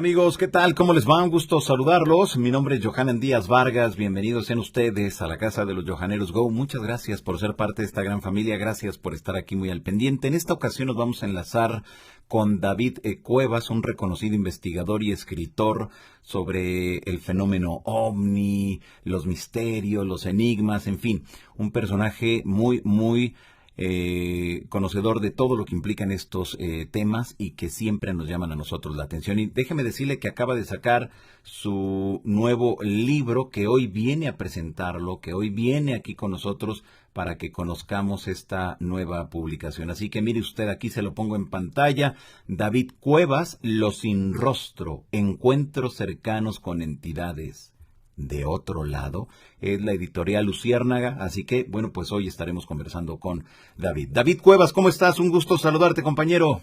amigos? ¿Qué tal? ¿Cómo les va? Un gusto saludarlos. Mi nombre es Johanan Díaz Vargas. Bienvenidos sean ustedes a la Casa de los Johaneros Go. Muchas gracias por ser parte de esta gran familia. Gracias por estar aquí muy al pendiente. En esta ocasión nos vamos a enlazar con David Cuevas, un reconocido investigador y escritor sobre el fenómeno ovni, los misterios, los enigmas, en fin, un personaje muy conocedor de todo lo que implican estos temas y que siempre nos llaman a nosotros la atención. Y déjeme decirle que acaba de sacar su nuevo libro, que hoy viene a presentarlo, que hoy viene aquí con nosotros para que conozcamos esta nueva publicación. Así que mire usted, aquí se lo pongo en pantalla. David Cuevas, Los sin rostro, encuentros cercanos con entidades de otro lado, es la editorial Luciérnaga, así que, bueno, pues hoy estaremos conversando con David. David Cuevas, ¿cómo estás? Un gusto saludarte, compañero.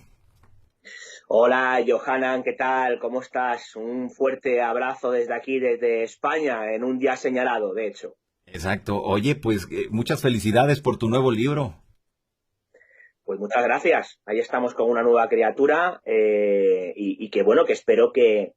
Hola, Johanan, ¿qué tal? ¿Cómo estás? Un fuerte abrazo desde aquí, desde España, en un día señalado, de hecho. Exacto. Oye, pues muchas felicidades por tu nuevo libro. Pues muchas gracias. Ahí estamos con una nueva criatura y que bueno, que espero que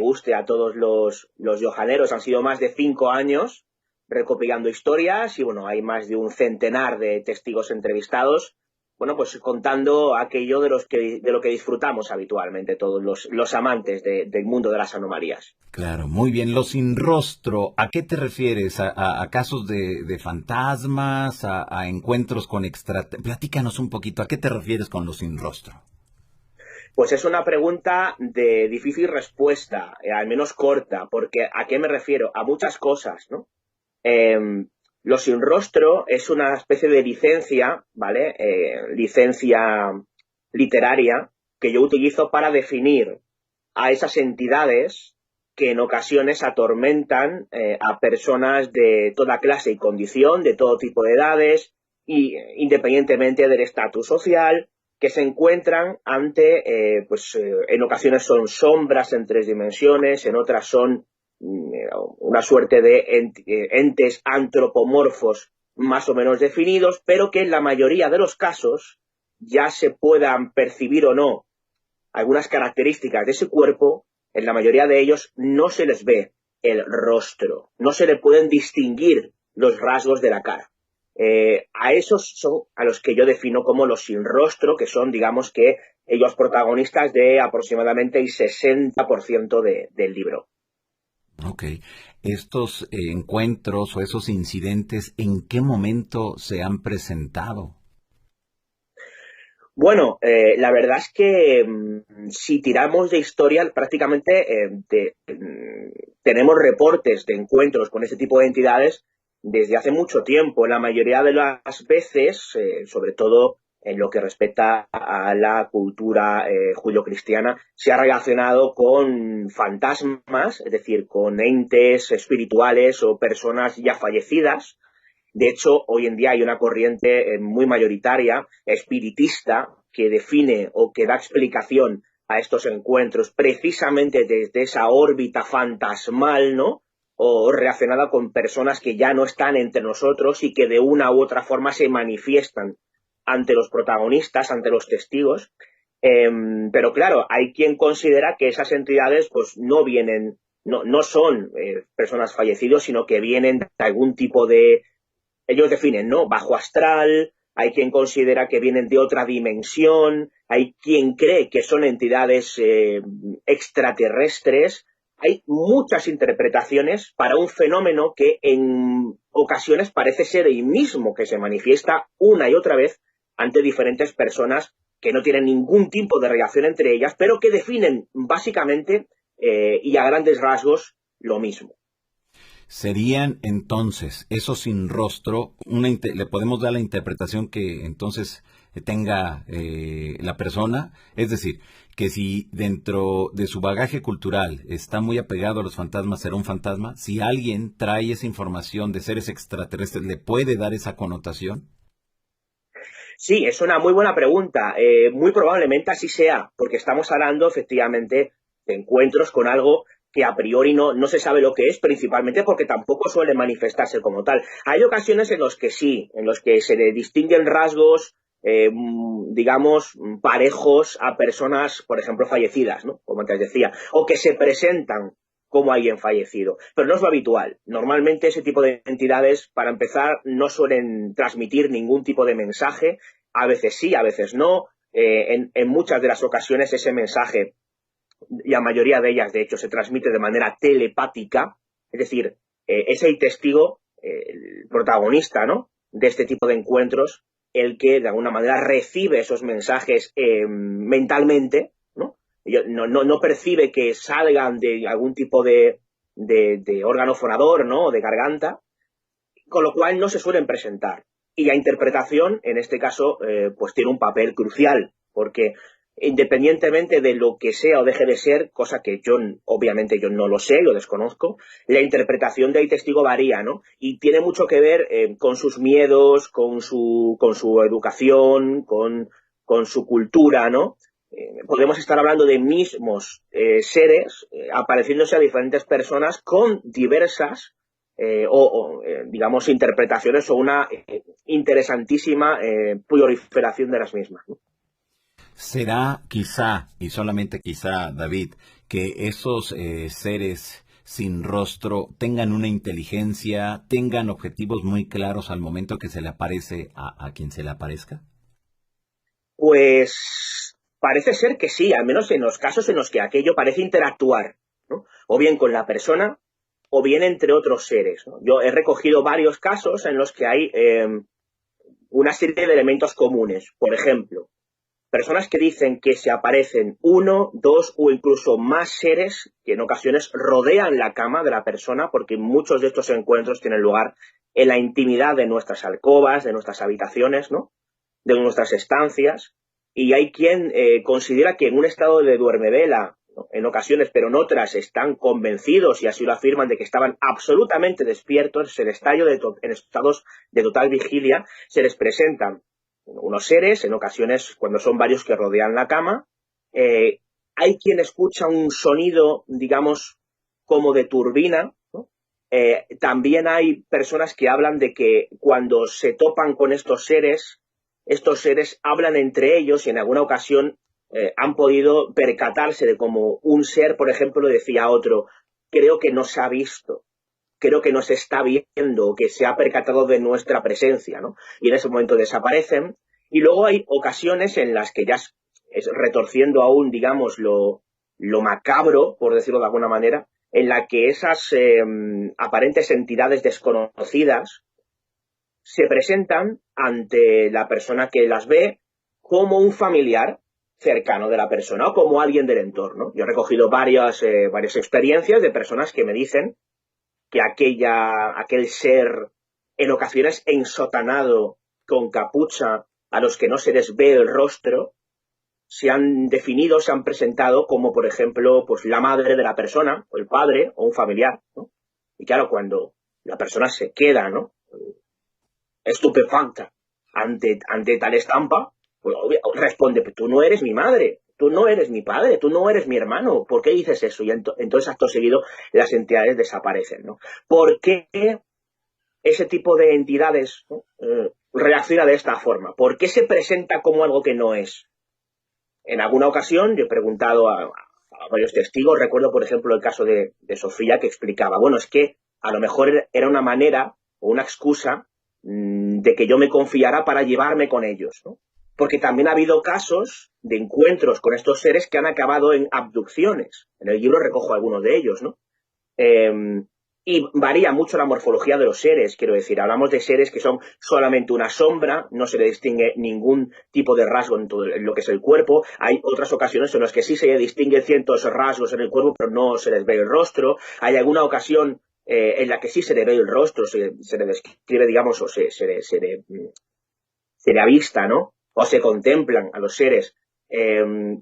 guste a todos los johaneros. Han sido más de 5 años recopilando historias y bueno, hay más de un centenar de testigos entrevistados. Bueno, pues contando aquello de lo que disfrutamos habitualmente todos los amantes del mundo de las anomalías. Claro, muy bien. Los sin rostro, ¿a qué te refieres? ¿A casos de fantasmas? ¿A encuentros con Platícanos un poquito, ¿a qué te refieres con los sin rostro? Pues es una pregunta de difícil respuesta, al menos corta, porque ¿a qué me refiero? A muchas cosas, ¿no? Eh, lo sin rostro es una especie de licencia, ¿vale? Licencia literaria que yo utilizo para definir a esas entidades que en ocasiones atormentan a personas de toda clase y condición, de todo tipo de edades, y independientemente del estatus social, que se encuentran ante, en ocasiones son sombras en 3 dimensiones, en otras son una suerte de entes antropomorfos más o menos definidos, pero que en la mayoría de los casos, ya se puedan percibir o no algunas características de ese cuerpo, en la mayoría de ellos no se les ve el rostro, no se le pueden distinguir los rasgos de la cara. A esos son a los que yo defino como los sin rostro, que son, digamos que, ellos protagonistas de aproximadamente el 60% del libro. Ok. Estos encuentros o esos incidentes, ¿en qué momento se han presentado? Bueno, la verdad es que si tiramos de historia, prácticamente tenemos reportes de encuentros con ese tipo de entidades desde hace mucho tiempo. La mayoría de las veces, sobre todo en lo que respecta a la cultura judio-cristiana, se ha relacionado con fantasmas, es decir, con entes espirituales o personas ya fallecidas. De hecho, hoy en día hay una corriente muy mayoritaria, espiritista, que define o que da explicación a estos encuentros precisamente desde esa órbita fantasmal, ¿no? O relacionada con personas que ya no están entre nosotros y que de una u otra forma se manifiestan ante los protagonistas, ante los testigos. Pero claro, hay quien considera que esas entidades pues no son personas fallecidas, sino que vienen de algún tipo de, ellos definen, ¿no? Bajo astral, hay quien considera que vienen de otra dimensión, hay quien cree que son entidades extraterrestres. Hay muchas interpretaciones para un fenómeno que en ocasiones parece ser el mismo, que se manifiesta una y otra vez ante diferentes personas que no tienen ningún tipo de relación entre ellas, pero que definen básicamente y a grandes rasgos lo mismo. Serían entonces esos sin rostro, le podemos dar la interpretación que entonces tenga la persona, es decir, que si dentro de su bagaje cultural está muy apegado a los fantasmas, será un fantasma. Si alguien trae esa información de seres extraterrestres, ¿le puede dar esa connotación? Sí, es una muy buena pregunta. Muy probablemente así sea, porque estamos hablando efectivamente de encuentros con algo que a priori no se sabe lo que es, principalmente porque tampoco suele manifestarse como tal. Hay ocasiones en los que sí, en los que se le distinguen rasgos digamos, parejos a personas, por ejemplo, fallecidas, ¿no? Como antes decía, o que se presentan como alguien fallecido. Pero no es lo habitual. Normalmente ese tipo de entidades, para empezar, no suelen transmitir ningún tipo de mensaje. A veces sí, a veces no. En muchas de las ocasiones ese mensaje, y la mayoría de ellas, de hecho, se transmite de manera telepática. Es decir, es el testigo, el protagonista, ¿no?, de este tipo de encuentros, el que de alguna manera recibe esos mensajes mentalmente, ¿no? No percibe que salgan de algún tipo de órgano fonador, ¿no?, o de garganta, con lo cual no se suelen presentar. Y la interpretación, en este caso, pues tiene un papel crucial, porque independientemente de lo que sea o deje de ser, cosa que yo, obviamente, yo no lo sé, lo desconozco, la interpretación del testigo varía, ¿no? Y tiene mucho que ver con sus miedos, con su educación, con su cultura, ¿no? Podemos estar hablando de mismos seres apareciéndose a diferentes personas con diversas digamos, interpretaciones o una interesantísima proliferación de las mismas, ¿no? Será quizá, y solamente quizá, David, que esos seres sin rostro tengan una inteligencia, tengan objetivos muy claros al momento que se le aparece a quien se le aparezca. Pues parece ser que sí, al menos en los casos en los que aquello parece interactuar, ¿no? O bien con la persona, o bien entre otros seres, ¿no? Yo he recogido varios casos en los que hay una serie de elementos comunes. Por ejemplo, personas que dicen que se aparecen uno, dos o incluso más seres que en ocasiones rodean la cama de la persona, porque muchos de estos encuentros tienen lugar en la intimidad de nuestras alcobas, de nuestras habitaciones, ¿no?, de nuestras estancias, y hay quien considera que en un estado de duermevela, ¿no?, en ocasiones, pero en otras están convencidos y así lo afirman de que estaban absolutamente despiertos, en estados de total vigilia, se les presentan unos seres, en ocasiones cuando son varios que rodean la cama. Hay quien escucha un sonido, digamos, como de turbina, ¿no? También hay personas que hablan de que cuando se topan con estos seres hablan entre ellos y en alguna ocasión han podido percatarse de cómo un ser, por ejemplo, decía a otro, creo que nos ha visto, creo que nos está viendo, que se ha percatado de nuestra presencia, ¿no? Y en ese momento desaparecen. Y luego hay ocasiones en las que ya es retorciendo aún, digamos, lo macabro, por decirlo de alguna manera, en la que esas aparentes entidades desconocidas se presentan ante la persona que las ve como un familiar cercano de la persona o como alguien del entorno. Yo he recogido varias experiencias de personas que me dicen que aquel ser, en ocasiones ensotanado, con capucha, a los que no se les ve el rostro, se han definido, se han presentado como, por ejemplo, pues la madre de la persona, o el padre, o un familiar, ¿no? Y claro, cuando la persona se queda, ¿no?, estupefacta ante tal estampa, pues responde, tú no eres mi madre, tú no eres mi padre, tú no eres mi hermano, ¿por qué dices eso? Y entonces acto seguido las entidades desaparecen, ¿no? ¿Por qué ese tipo de entidades, ¿no?, reacciona de esta forma? ¿Por qué se presenta como algo que no es? En alguna ocasión yo he preguntado a varios testigos, recuerdo por ejemplo el caso de Sofía, que explicaba, bueno, es que a lo mejor era una manera o una excusa de que yo me confiara para llevarme con ellos, ¿no? Porque también ha habido casos de encuentros con estos seres que han acabado en abducciones. En el libro recojo algunos de ellos, ¿no? Y varía mucho la morfología de los seres, quiero decir, hablamos de seres que son solamente una sombra, no se le distingue ningún tipo de rasgo en todo lo que es el cuerpo. Hay otras ocasiones en las que sí se distinguen ciertos rasgos en el cuerpo, pero no se les ve el rostro. Hay alguna ocasión en la que sí se le ve el rostro, se le describe, digamos, o se le avista, ¿no? O se contemplan a los seres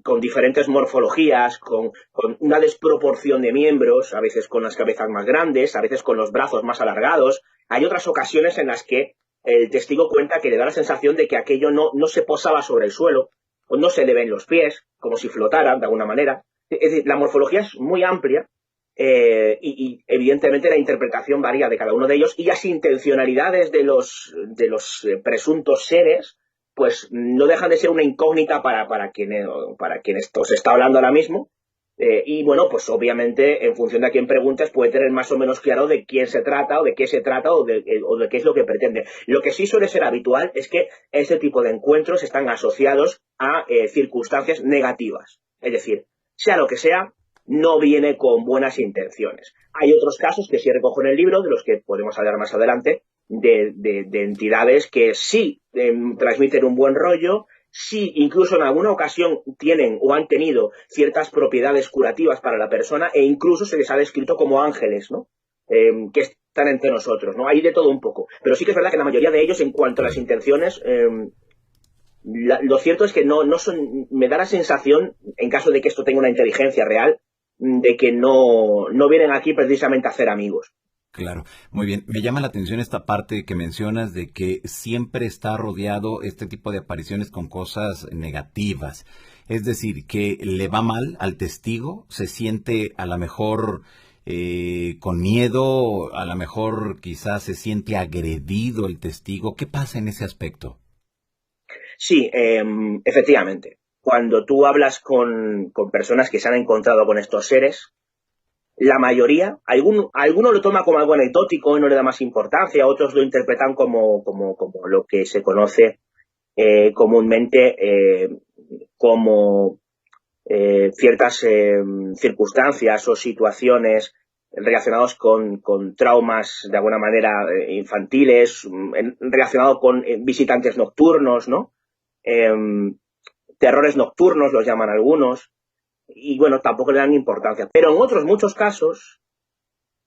con diferentes morfologías, con una desproporción de miembros, a veces con las cabezas más grandes, a veces con los brazos más alargados. Hay otras ocasiones en las que el testigo cuenta que le da la sensación de que aquello no se posaba sobre el suelo, o no se le ven los pies, como si flotaran de alguna manera. Es decir, la morfología es muy amplia y evidentemente la interpretación varía de cada uno de ellos y las intencionalidades de los presuntos seres pues no dejan de ser una incógnita para quien esto se está hablando ahora mismo. Y bueno, pues obviamente en función de a quién preguntas puede tener más o menos claro de quién se trata o de qué se trata o de qué es lo que pretende. Lo que sí suele ser habitual es que este tipo de encuentros están asociados a circunstancias negativas. Es decir, sea lo que sea, no viene con buenas intenciones. Hay otros casos que sí recojo en el libro, de los que podemos hablar más adelante, de entidades que sí transmiten un buen rollo, sí, incluso en alguna ocasión tienen o han tenido ciertas propiedades curativas para la persona e incluso se les ha descrito como ángeles, ¿no? Que están entre nosotros, ¿no? Hay de todo un poco. Pero sí que es verdad que la mayoría de ellos, en cuanto a las intenciones, lo cierto es que no son, me da la sensación, en caso de que esto tenga una inteligencia real, de que no vienen aquí precisamente a hacer amigos. Claro, muy bien. Me llama la atención esta parte que mencionas de que siempre está rodeado este tipo de apariciones con cosas negativas. Es decir, que le va mal al testigo, se siente a lo mejor con miedo, a lo mejor quizás se siente agredido el testigo. ¿Qué pasa en ese aspecto? Sí, efectivamente. Cuando tú hablas con personas que se han encontrado con estos seres, la mayoría, alguno lo toma como algo anecdótico y no le da más importancia, otros lo interpretan como lo que se conoce comúnmente como ciertas circunstancias o situaciones relacionados con traumas de alguna manera infantiles, relacionado con visitantes nocturnos, ¿no? Terrores nocturnos los llaman algunos, y bueno, tampoco le dan importancia. Pero en otros muchos casos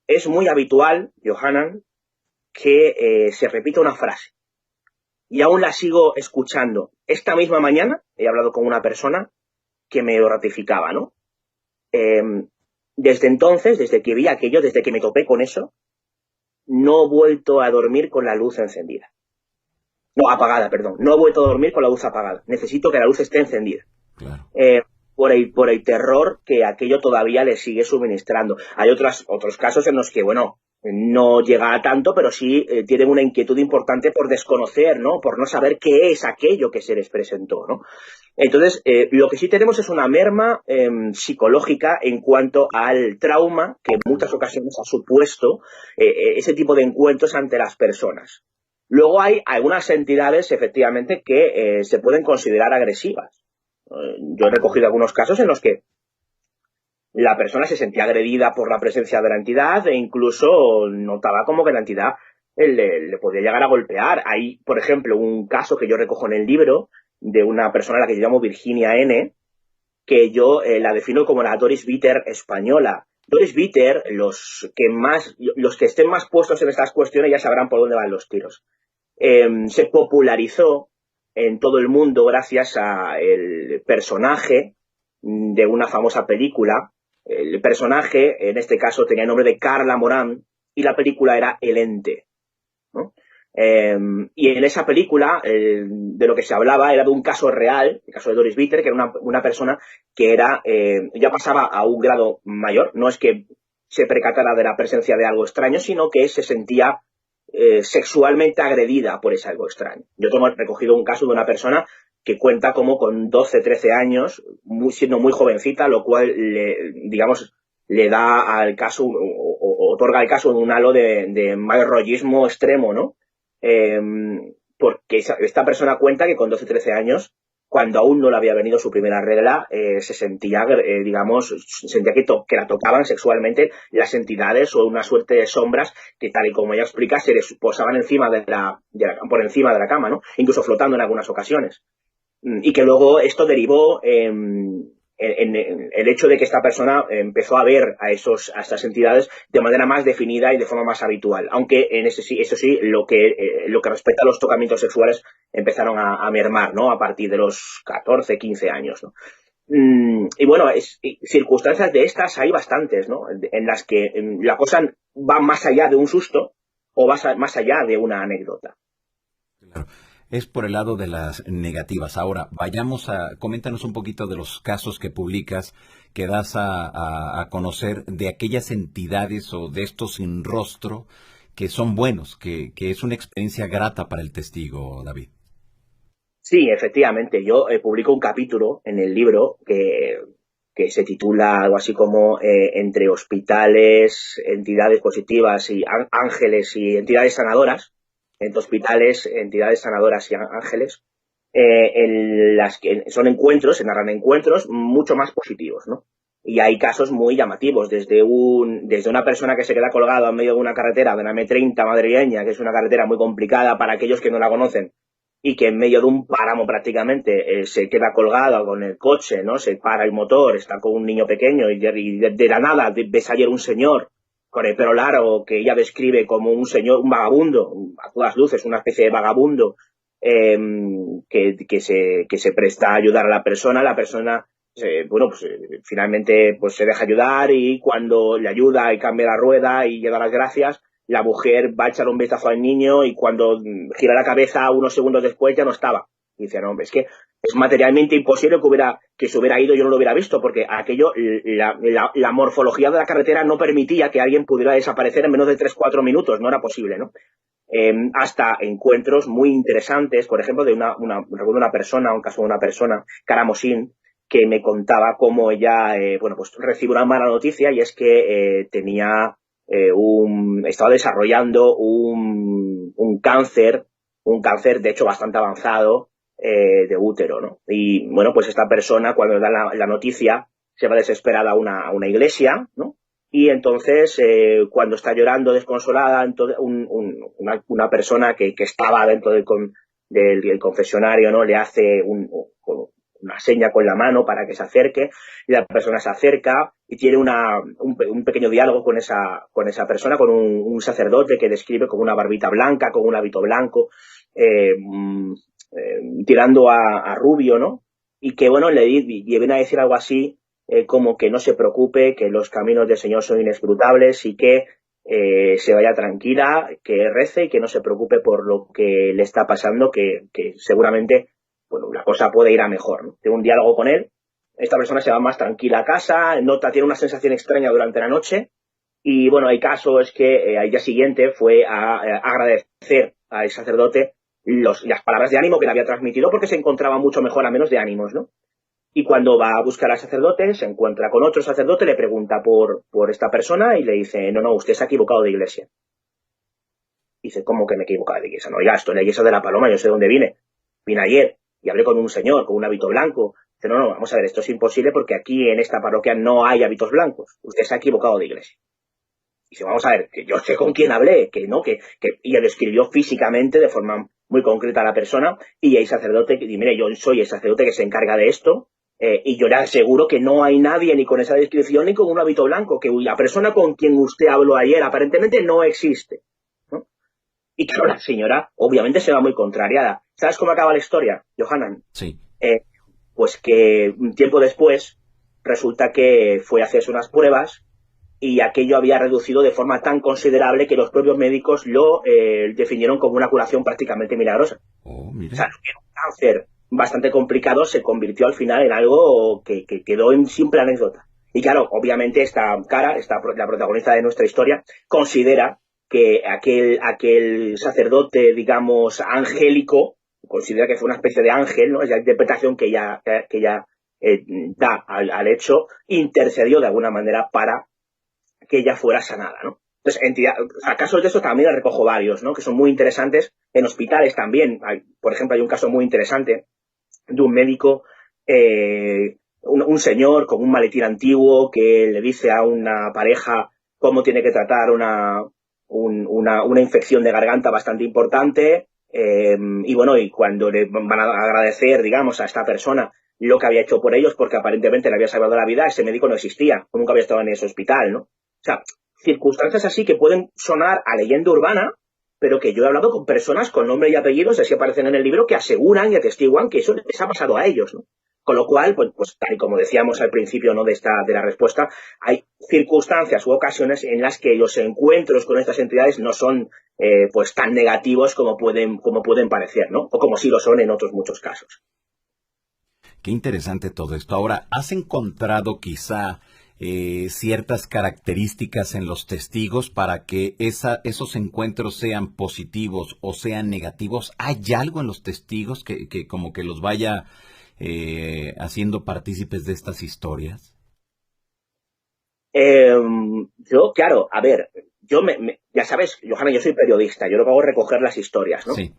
es muy habitual, Johanan, que se repita una frase. Y aún la sigo escuchando. Esta misma mañana he hablado con una persona que me lo ratificaba, ¿no? Desde entonces, desde que vi aquello, desde que me topé con eso, no he vuelto a dormir con la luz encendida. No, apagada, perdón. No he vuelto a dormir con la luz apagada. Necesito que la luz esté encendida. Claro. Por el terror que aquello todavía le sigue suministrando. Hay otros casos en los que, bueno, no llega a tanto, pero sí tienen una inquietud importante por desconocer, ¿no? Por no saber qué es aquello que se les presentó, ¿no? Entonces, lo que sí tenemos es una merma psicológica en cuanto al trauma que en muchas ocasiones ha supuesto ese tipo de encuentros ante las personas. Luego hay algunas entidades, efectivamente, que se pueden considerar agresivas. Yo he recogido algunos casos en los que la persona se sentía agredida por la presencia de la entidad e incluso notaba como que la entidad le podía llegar a golpear. Hay, por ejemplo, un caso que yo recojo en el libro de una persona a la que yo llamo Virginia N., que yo la defino como la Doris Bitter española. Doris Bitter, los que estén más puestos en estas cuestiones ya sabrán por dónde van los tiros. Se popularizó en todo el mundo gracias a el personaje de una famosa película. El personaje, en este caso, tenía el nombre de Carla Morán y la película era El Ente, ¿no? Y en esa película de lo que se hablaba era de un caso real, el caso de Doris Bitter, que era una persona que era ya pasaba a un grado mayor, no es que se percatara de la presencia de algo extraño, sino que se sentía sexualmente agredida por ese algo extraño. Yo tengo recogido un caso de una persona que cuenta como con 12, 13 años, siendo muy jovencita, lo cual, le da al caso, o otorga al caso un halo de mal rollismo extremo, ¿no? Porque esta persona cuenta que con 12, 13 años, cuando aún no le había venido su primera regla, se sentía, sentía que la tocaban sexualmente las entidades o una suerte de sombras que, tal y como ella explica, se les posaban encima por encima de la cama, ¿no? Incluso flotando en algunas ocasiones. Y que luego esto derivó en el hecho de que esta persona empezó a ver a estas entidades de manera más definida y de forma más habitual, aunque eso sí, lo que respecta a los tocamientos sexuales empezaron a mermar, ¿no? A partir de los 14, 15 años, ¿no? Y bueno, circunstancias de estas hay bastantes, ¿no? En las que la cosa va más allá de un susto o va más allá de una anécdota. Claro. Es por el lado de las negativas. Ahora, coméntanos un poquito de los casos que publicas, que das a conocer de aquellas entidades o de estos sin rostro que son buenos, que es una experiencia grata para el testigo, David. Sí, efectivamente. Yo publico un capítulo en el libro que se titula algo así como Entre hospitales, entidades positivas y ángeles y entidades sanadoras. Entre hospitales, entidades sanadoras y ángeles. En las que son encuentros, se narran encuentros mucho más positivos, ¿no? Y hay casos muy llamativos, desde una persona que se queda colgada en medio de una carretera de la M30 madrileña, que es una carretera muy complicada para aquellos que no la conocen, y que en medio de un páramo prácticamente se queda colgado con el coche, ¿no? Se para el motor, está con un niño pequeño y de la nada ves ayer un señor con el pelo largo que ella describe como un señor, un vagabundo, a todas luces, una especie de vagabundo eh, que se presta a ayudar a la persona bueno, pues finalmente pues se deja ayudar y cuando le ayuda y cambia la rueda y da las gracias, la mujer va a echar un vistazo al niño y cuando gira la cabeza unos segundos después ya no estaba. Y dice, no, hombre, es que es materialmente imposible que se hubiera ido y yo no lo hubiera visto, porque aquello, la morfología de la carretera no permitía que alguien pudiera desaparecer en menos de 3 o 4 minutos, no era posible, ¿no? Hasta encuentros muy interesantes, por ejemplo, recuerdo una persona, un caso de una persona, Cara Mosín, que me contaba cómo ella, bueno, pues recibe una mala noticia y es que estaba desarrollando un cáncer de hecho bastante avanzado de útero, ¿no? Y bueno, pues esta persona cuando da la noticia se va desesperada a una iglesia, ¿no? Y entonces, cuando está llorando desconsolada, entonces una persona que estaba dentro del confesionario, ¿no? Le hace una seña con la mano para que se acerque, y la persona se acerca y tiene un pequeño diálogo con esa persona, con un sacerdote que describe como una barbita blanca, con un hábito blanco, tirando a rubio, ¿no? Y que, bueno, le viene a decir algo así, como que no se preocupe, que los caminos del Señor son inescrutables y que se vaya tranquila, que rece y que no se preocupe por lo que le está pasando, que seguramente, bueno, la cosa puede ir a mejor, ¿no? Tengo un diálogo con él, esta persona se va más tranquila a casa, tiene una sensación extraña durante la noche y, bueno, hay casos que al día siguiente fue a agradecer al sacerdote las palabras de ánimo que le había transmitido porque se encontraba mucho mejor a menos de ánimos, ¿no? Y cuando va a buscar al sacerdote, se encuentra con otro sacerdote, le pregunta por esta persona y le dice, no, usted se ha equivocado de iglesia. Dice, ¿cómo que me he equivocado de iglesia? No, ya, estoy en la iglesia de la Paloma, yo sé dónde vine. Vine ayer y hablé con un señor con un hábito blanco. Dice, no, vamos a ver, esto es imposible porque aquí en esta parroquia no hay hábitos blancos. Usted se ha equivocado de iglesia. Dice, vamos a ver, que yo sé con quién hablé, que no, y él describió físicamente de forma muy concreta a la persona y el sacerdote, y mire, yo soy el sacerdote que se encarga de esto, y yo le aseguro que no hay nadie ni con esa descripción ni con un hábito blanco, que la persona con quien usted habló ayer aparentemente no existe, ¿no? Y claro, la señora obviamente se va muy contrariada. ¿Sabes cómo acaba la historia, Johanan? Sí. Pues que un tiempo después resulta que fue a hacerse unas pruebas y aquello había reducido de forma tan considerable que los propios médicos lo definieron como una curación prácticamente milagrosa. Oh, mira. O sea, que era un cáncer bastante complicado se convirtió al final en algo que quedó en simple anécdota. Y claro, obviamente la protagonista de nuestra historia, considera que aquel sacerdote, digamos, angélico, considera que fue una especie de ángel, ¿no? Es la interpretación que ella da al hecho, intercedió de alguna manera para que ella fuera sanada, ¿no? Entonces, casos de estos también recojo varios, ¿no? Que son muy interesantes. En hospitales también, por ejemplo, hay un caso muy interesante de un médico, un señor con un maletín antiguo que le dice a una pareja cómo tiene que tratar una infección de garganta bastante importante, y bueno, y cuando le van a agradecer, digamos, a esta persona lo que había hecho por ellos, porque aparentemente le había salvado la vida, ese médico no existía, nunca había estado en ese hospital, ¿no? O sea, circunstancias así que pueden sonar a leyenda urbana, pero que yo he hablado con personas con nombre y apellidos, así aparecen en el libro, que aseguran y atestiguan que eso les ha pasado a ellos, ¿no? Con lo cual, pues tal y como decíamos al principio, ¿no?, de la respuesta, hay circunstancias u ocasiones en las que los encuentros con estas entidades no son pues tan negativos como pueden parecer, ¿no? O como sí lo son en otros muchos casos. Qué interesante todo esto. Ahora, ¿has encontrado quizá ciertas características en los testigos para que esos encuentros sean positivos o sean negativos? ¿Hay algo en los testigos que como que los vaya haciendo partícipes de estas historias? Yo, claro, a ver, ya sabes, Johanna, yo soy periodista, yo lo que hago es recoger las historias, ¿no? Sí.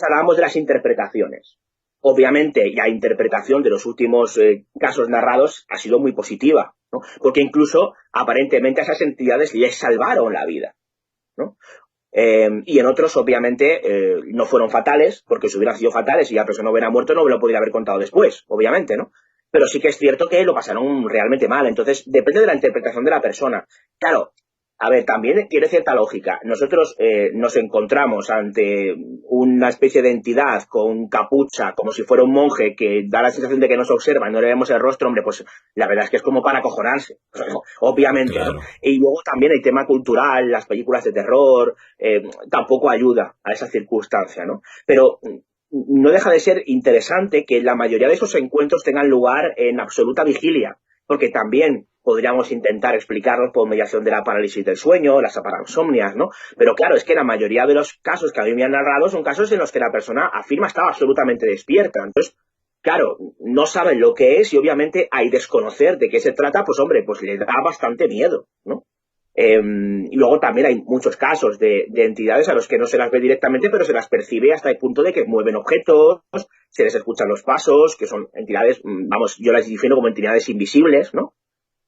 Hablábamos de las interpretaciones. Obviamente, la interpretación de los últimos casos narrados ha sido muy positiva, ¿no? Porque incluso, aparentemente, a esas entidades les salvaron la vida, ¿no? Y en otros, obviamente, no fueron fatales, porque si hubieran sido fatales y la persona hubiera muerto, no me lo podría haber contado después, obviamente, ¿no? Pero sí que es cierto que lo pasaron realmente mal. Entonces, depende de la interpretación de la persona. Claro, a ver, también tiene cierta lógica. Nosotros nos encontramos ante una especie de entidad con capucha, como si fuera un monje, que da la sensación de que nos observa y no le vemos el rostro. Hombre, pues la verdad es que es como para acojonarse, obviamente, ¿no? Claro. Y luego también el tema cultural, las películas de terror, tampoco ayuda a esa circunstancia, ¿no? Pero no deja de ser interesante que la mayoría de esos encuentros tengan lugar en absoluta vigilia, porque también podríamos intentar explicarlos por mediación de la parálisis del sueño, las parasomnias, ¿no? Pero claro, es que la mayoría de los casos que a mí me han narrado son casos en los que la persona afirma estar absolutamente despierta. Entonces, claro, no saben lo que es y obviamente al desconocer de qué se trata, pues hombre, pues le da bastante miedo, ¿no? Y luego también hay muchos casos de entidades a los que no se las ve directamente, pero se las percibe hasta el punto de que mueven objetos, se les escuchan los pasos, que son entidades, vamos, yo las defino como entidades invisibles, ¿no?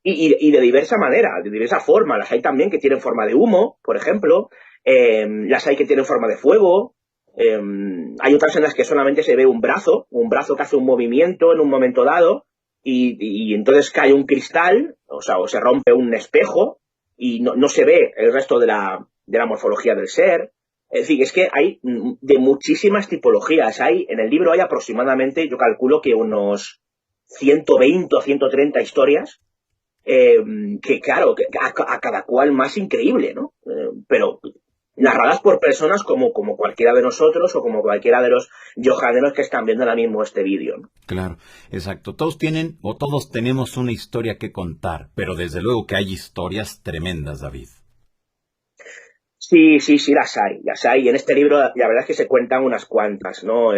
Y de diversa manera, de diversa forma. Las hay también que tienen forma de humo, por ejemplo, las hay que tienen forma de fuego, hay otras en las que solamente se ve un brazo que hace un movimiento en un momento dado, y entonces cae un cristal, o sea, o se rompe un espejo, y no se ve el resto de la morfología del ser. Es decir, es que hay de muchísimas tipologías. En el libro hay aproximadamente, yo calculo que unos 120 o 130 historias, que claro, que a cada cual más increíble, ¿no? Pero narradas por personas como cualquiera de nosotros o como cualquiera de los yojaneros que están viendo ahora mismo este vídeo, ¿no? Claro, exacto. Todos tienen o todos tenemos una historia que contar, pero desde luego que hay historias tremendas, David. Sí, sí, sí, las hay, las hay. Y en este libro la verdad es que se cuentan unas cuantas, ¿no?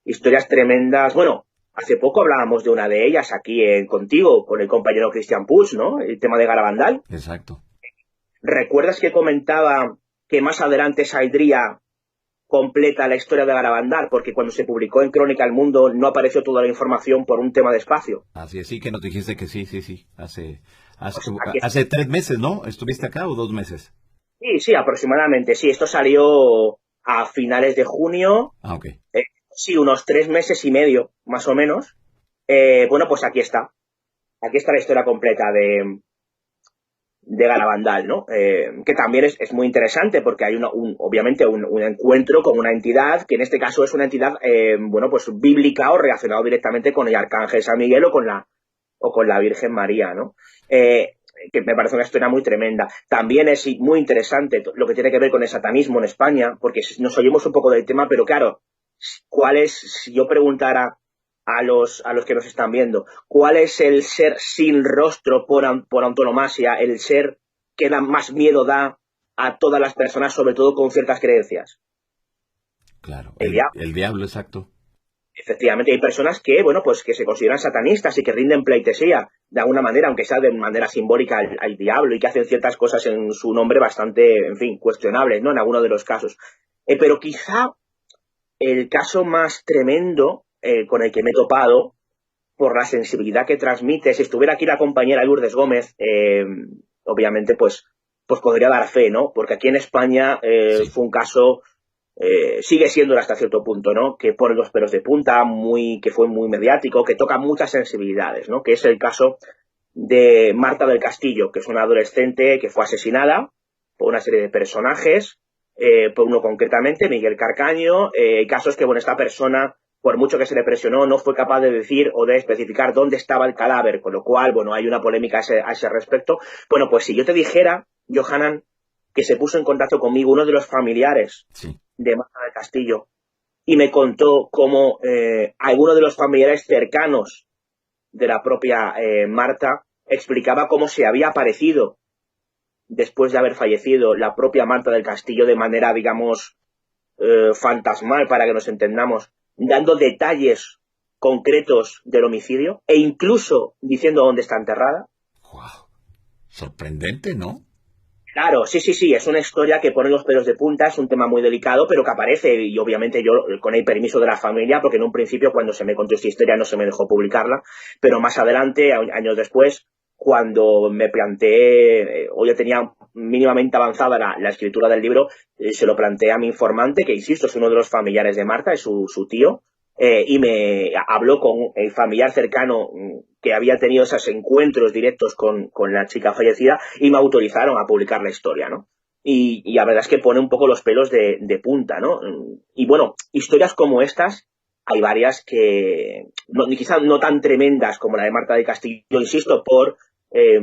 Historias tremendas. Bueno, hace poco hablábamos de una de ellas aquí contigo, con el compañero Christian Puig, ¿no? El tema de Garabandal. Exacto. ¿Recuerdas que comentaba que más adelante saldría completa la historia de Garabandal? Porque cuando se publicó en Crónica El Mundo no apareció toda la información por un tema de espacio. Así es, sí que nos dijiste que sí, sí, sí. Pues aquí Hace 3 meses, ¿no? ¿Estuviste acá o 2 meses? sí, sí, aproximadamente, sí. Esto salió a finales de junio, Ah, ok. sí, unos 3 meses y medio, más o menos. Bueno, pues aquí está. Aquí está la historia completa de Garabandal, ¿no? Que también es muy interesante porque hay obviamente un encuentro con una entidad que en este caso es una entidad, bueno, pues bíblica o relacionado directamente con el arcángel San Miguel o con la Virgen María, ¿no? Que me parece una historia muy tremenda. También es muy interesante lo que tiene que ver con el satanismo en España, porque nos oímos un poco del tema, pero claro, si yo preguntara a los que nos están viendo, ¿cuál es el ser sin rostro por antonomasia, el ser que más miedo da a todas las personas, sobre todo con ciertas creencias? Claro. El diablo. El diablo, exacto. Efectivamente, hay personas que, bueno, pues que se consideran satanistas y que rinden pleitesía de alguna manera, aunque sea de manera simbólica, al diablo, y que hacen ciertas cosas en su nombre bastante, en fin, cuestionables, ¿no? En algunos de los casos. Pero quizá el caso más tremendo con el que me he topado, por la sensibilidad que transmite, si estuviera aquí la compañera Lourdes Gómez, obviamente, pues podría dar fe, ¿no? Porque aquí en España Sí. fue un caso, sigue siendo hasta cierto punto, ¿no? Que pone los pelos de punta, que fue muy mediático, que toca muchas sensibilidades, ¿no? Que es el caso de Marta del Castillo, que es una adolescente que fue asesinada por una serie de personajes, por uno concretamente, Miguel Carcaño. Casos que, bueno, esta persona, por mucho que se le presionó, no fue capaz de decir o de especificar dónde estaba el cadáver, con lo cual, bueno, hay una polémica a ese respecto. Bueno, pues si yo te dijera, Johanan, que se puso en contacto conmigo uno de los familiares Sí. de Marta del Castillo y me contó cómo algunos de los familiares cercanos de la propia Marta explicaba cómo se había aparecido después de haber fallecido la propia Marta del Castillo de manera, digamos, fantasmal, para que nos entendamos, dando detalles concretos del homicidio e incluso diciendo dónde está enterrada. Wow. Sorprendente, ¿no? Claro, sí, sí, sí, es una historia que pone los pelos de punta, es un tema muy delicado, pero que aparece, y obviamente yo, con el permiso de la familia, porque en un principio cuando se me contó esta historia no se me dejó publicarla, pero más adelante, años después, cuando me planteé, o ya tenía mínimamente avanzada la escritura del libro, se lo planteé a mi informante, que insisto, es uno de los familiares de Marta, es su tío, y me habló con el familiar cercano que había tenido esos encuentros directos con la chica fallecida y me autorizaron a publicar la historia, ¿no? Y la verdad es que pone un poco los pelos de punta, ¿no? Y bueno, historias como estas, hay varias que, no, quizá no tan tremendas como la de Marta de Castillo, insisto, eh,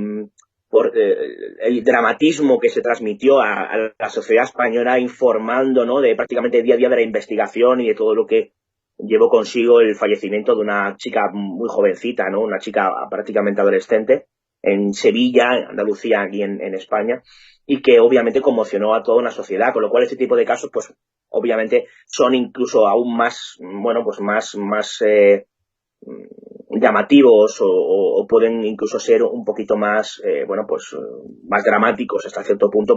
por el dramatismo que se transmitió a la sociedad española informando, ¿no? De prácticamente día a día de la investigación y de todo lo que llevó consigo el fallecimiento de una chica muy jovencita, ¿no? Una chica prácticamente adolescente en Sevilla, en Andalucía, aquí en España, y que obviamente conmocionó a toda una sociedad, con lo cual este tipo de casos, pues obviamente son incluso aún más, bueno, pues más llamativos o pueden incluso ser un poquito más, bueno, pues más dramáticos hasta cierto punto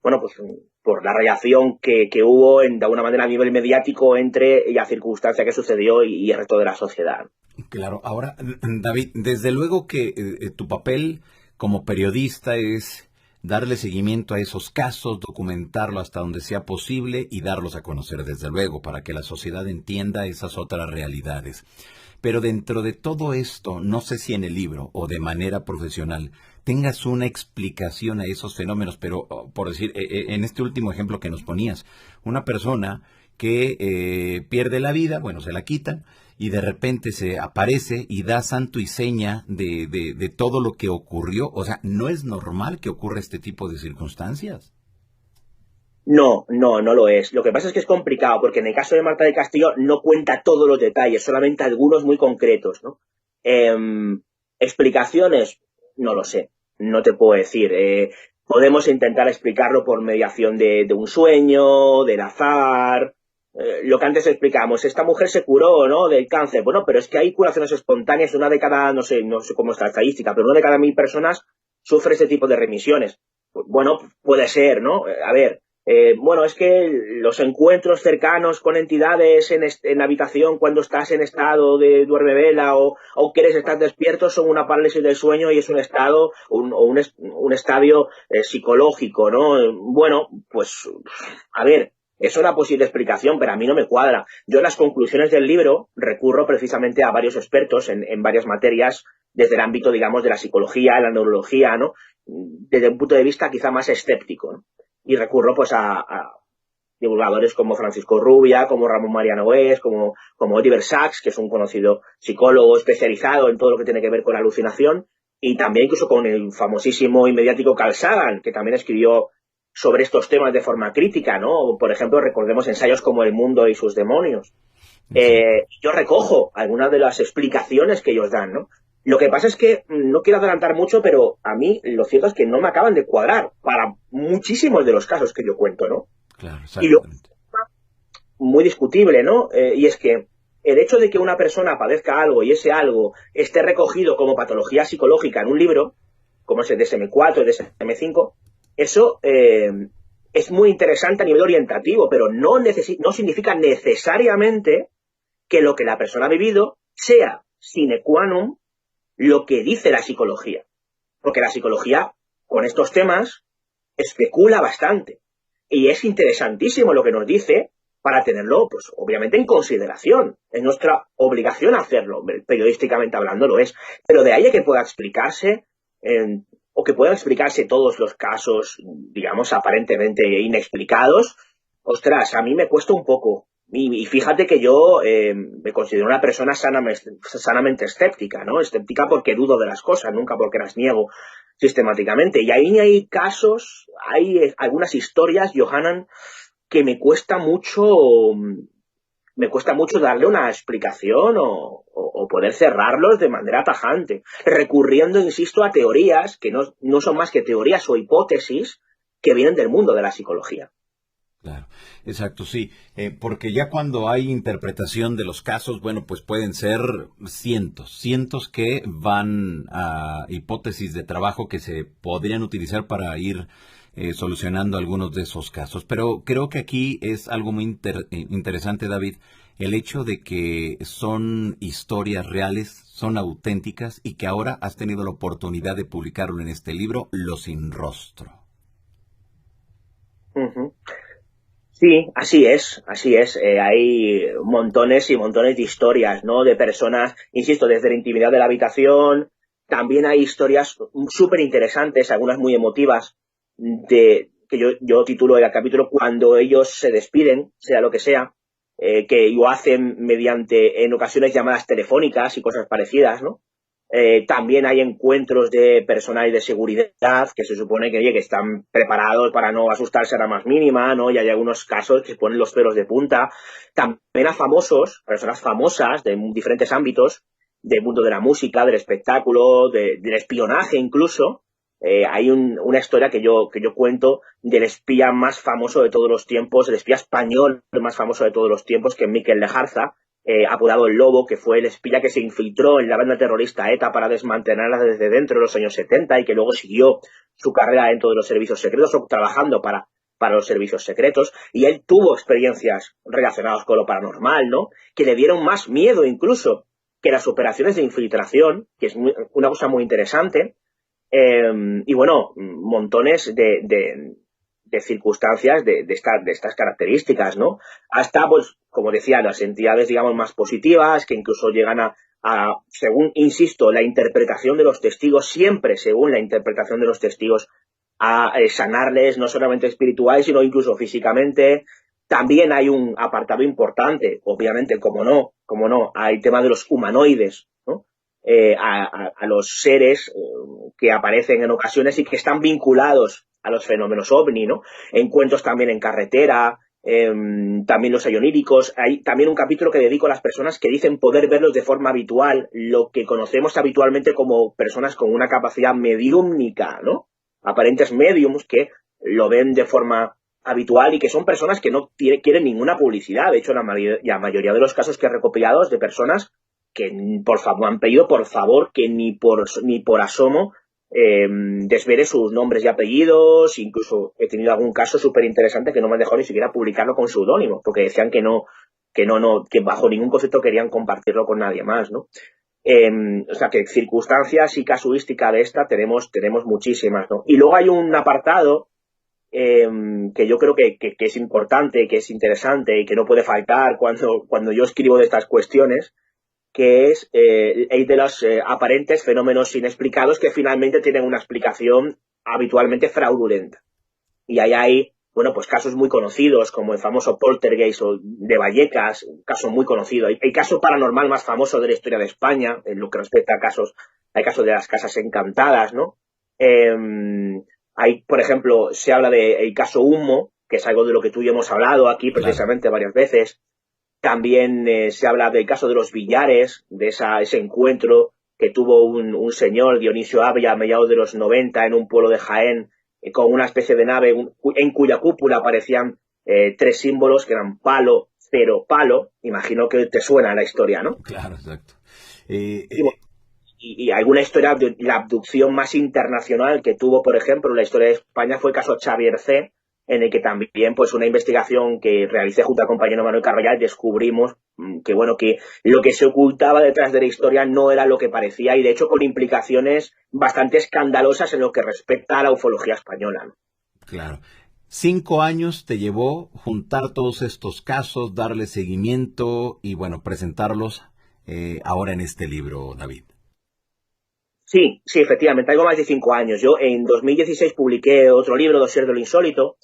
bueno, pues por la reacción que hubo de alguna manera a nivel mediático entre la circunstancia que sucedió y el resto de la sociedad. Claro, ahora, David, desde luego que tu papel como periodista es darle seguimiento a esos casos, documentarlo hasta donde sea posible y darlos a conocer, desde luego, para que la sociedad entienda esas otras realidades. Pero dentro de todo esto, no sé si en el libro o de manera profesional tengas una explicación a esos fenómenos, pero por decir, en este último ejemplo que nos ponías, una persona que pierde la vida, bueno, se la quitan, y de repente se aparece y da santo y seña de todo lo que ocurrió. O sea, ¿no es normal que ocurra este tipo de circunstancias? No, no, no lo es. Lo que pasa es que es complicado, porque en el caso de Marta del Castillo no cuenta todos los detalles, solamente algunos muy concretos, ¿no? Explicaciones, no lo sé, no te puedo decir. Podemos intentar explicarlo por mediación de un sueño, del azar, lo que antes explicamos. Esta mujer se curó, ¿no?, del cáncer. Bueno, pero es que hay curaciones espontáneas, una de cada, no sé cómo está la estadística, pero una de cada 1000 personas sufre este tipo de remisiones. Bueno, puede ser, ¿no? A ver. Bueno, es que los encuentros cercanos con entidades en la habitación cuando estás en estado de duermevela o quieres estar despierto son una parálisis del sueño y es un estado un estadio psicológico, ¿no? Bueno, pues a ver, es una posible explicación, pero a mí no me cuadra. Yo en las conclusiones del libro recurro precisamente a varios expertos en varias materias desde el ámbito, digamos, de la psicología, la neurología, ¿no? Desde un punto de vista quizá más escéptico, ¿no? Y recurro pues a divulgadores como Francisco Rubia, como Ramón Mariano West, como Oliver Sacks, que es un conocido psicólogo especializado en todo lo que tiene que ver con la alucinación, y también incluso con el famosísimo y mediático Carl Sagan, que también escribió sobre estos temas de forma crítica, ¿no? Por ejemplo, recordemos ensayos como El mundo y sus demonios. Exacto. Yo recojo algunas de las explicaciones que ellos dan, ¿no? Lo que pasa es que no quiero adelantar mucho, pero a mí lo cierto es que no me acaban de cuadrar para muchísimos de los casos que yo cuento, ¿no? Claro, Y luego, exactamente. muy discutible, ¿no? Y es que el hecho de que una persona padezca algo y ese algo esté recogido como patología psicológica en un libro, como es el DSM-4, el DSM-5, eso es muy interesante a nivel orientativo, pero no significa necesariamente que lo que la persona ha vivido sea sine qua non lo que dice la psicología. Porque la psicología, con estos temas, especula bastante. Y es interesantísimo lo que nos dice para tenerlo, pues, obviamente en consideración. Es nuestra obligación hacerlo, periodísticamente hablando lo es. Pero de ahí a que pueda explicarse, o que puedan explicarse todos los casos, digamos, aparentemente inexplicados, ostras, a mí me cuesta un poco. Y fíjate que yo me considero una persona sanamente escéptica, ¿no? Escéptica porque dudo de las cosas, nunca porque las niego sistemáticamente. Y ahí hay casos, hay algunas historias, Johanan, que me cuesta mucho me cuesta mucho darle una explicación o poder cerrarlos de manera tajante, recurriendo, insisto, a teorías que no son más que teorías o hipótesis que vienen del mundo de la psicología. Claro, exacto, sí, porque ya cuando hay interpretación de los casos, bueno, pues pueden ser cientos que van a hipótesis de trabajo que se podrían utilizar para ir solucionando algunos de esos casos. Pero creo que aquí es algo muy interesante, David, el hecho de que son historias reales, son auténticas y que ahora has tenido la oportunidad de publicarlo en este libro, Los sin rostro. Uh-huh. Sí, así es, así es. Hay montones y montones de historias, ¿no? De personas, insisto, desde la intimidad de la habitación. También hay historias súper interesantes, algunas muy emotivas, que yo titulo el capítulo Cuando ellos se despiden, sea lo que sea, que lo hacen mediante, en ocasiones, llamadas telefónicas y cosas parecidas, ¿no? También hay encuentros de personal de seguridad que se supone que, oye, que están preparados para no asustarse a la más mínima, ¿no? Y hay algunos casos que ponen los pelos de punta. También a famosos, personas famosas de diferentes ámbitos, del mundo de la música, del espectáculo, del espionaje incluso. Hay una historia que yo cuento del espía más famoso de todos los tiempos, el espía español más famoso de todos los tiempos, que es Miquel Lejarza, apodado El Lobo, que fue el espía que se infiltró en la banda terrorista ETA para desmantelarla desde dentro de los años 70 y que luego siguió su carrera dentro de los servicios secretos o trabajando para los servicios secretos. Y él tuvo experiencias relacionadas con lo paranormal, ¿no? Que le dieron más miedo incluso que las operaciones de infiltración, que es una cosa muy interesante. Y bueno, montones de circunstancias de estas características, ¿no? Hasta, pues, como decía, las entidades, digamos, más positivas, que incluso llegan según, insisto, la interpretación de los testigos, siempre según la interpretación de los testigos, a sanarles, no solamente espiritual, sino incluso físicamente. También hay un apartado importante, obviamente, como no, hay tema de los humanoides, ¿no? A los seres que aparecen en ocasiones y que están vinculados a los fenómenos ovni, ¿no? Encuentros también en carretera, también los ayoníricos. Hay también un capítulo que dedico a las personas que dicen poder verlos de forma habitual, lo que conocemos habitualmente como personas con una capacidad mediúmnica, ¿no? Aparentes mediums que lo ven de forma habitual y que son personas que no quieren ninguna publicidad. De hecho, la mayoría de los casos que he recopilado es de personas que por favor han pedido por favor que ni por asomo desvele sus nombres y apellidos. Incluso he tenido algún caso súper interesante que no me han dejado ni siquiera publicarlo con seudónimo, porque decían que bajo ningún concepto querían compartirlo con nadie más, ¿no? O sea que circunstancias y casuística de esta tenemos muchísimas, ¿no? Y luego hay un apartado que yo creo que es importante, que es interesante y que no puede faltar cuando yo escribo de estas cuestiones, que es el de los aparentes fenómenos inexplicados que finalmente tienen una explicación habitualmente fraudulenta. Y ahí hay, bueno, pues casos muy conocidos, como el famoso poltergeist de Vallecas, un caso muy conocido. El caso paranormal más famoso de la historia de España, en lo que respecta a casos de las casas encantadas, ¿no? Hay, por ejemplo, se habla del caso Humo, que es algo de lo que tú y yo hemos hablado aquí precisamente varias veces. También se habla del caso de los billares, de ese encuentro que tuvo un señor, Dionisio Abia, a mediados de los 90 en un pueblo de Jaén, con una especie de nave en cuya cúpula aparecían tres símbolos que eran palo, cero, palo. Imagino que te suena la historia, ¿no? Claro, exacto. Y alguna historia de la abducción más internacional que tuvo, por ejemplo, la historia de España fue el caso Xavier C., en el que también, pues, una investigación que realicé junto al compañero Manuel Carvallal, descubrimos que, bueno, que lo que se ocultaba detrás de la historia no era lo que parecía, y de hecho con implicaciones bastante escandalosas en lo que respecta a la ufología española, ¿no? Claro. 5 años te llevó juntar todos estos casos, darle seguimiento y, bueno, presentarlos ahora en este libro, David. Sí, efectivamente, algo más de 5 años. Yo en 2016 publiqué otro libro, Dossier de lo Insólito,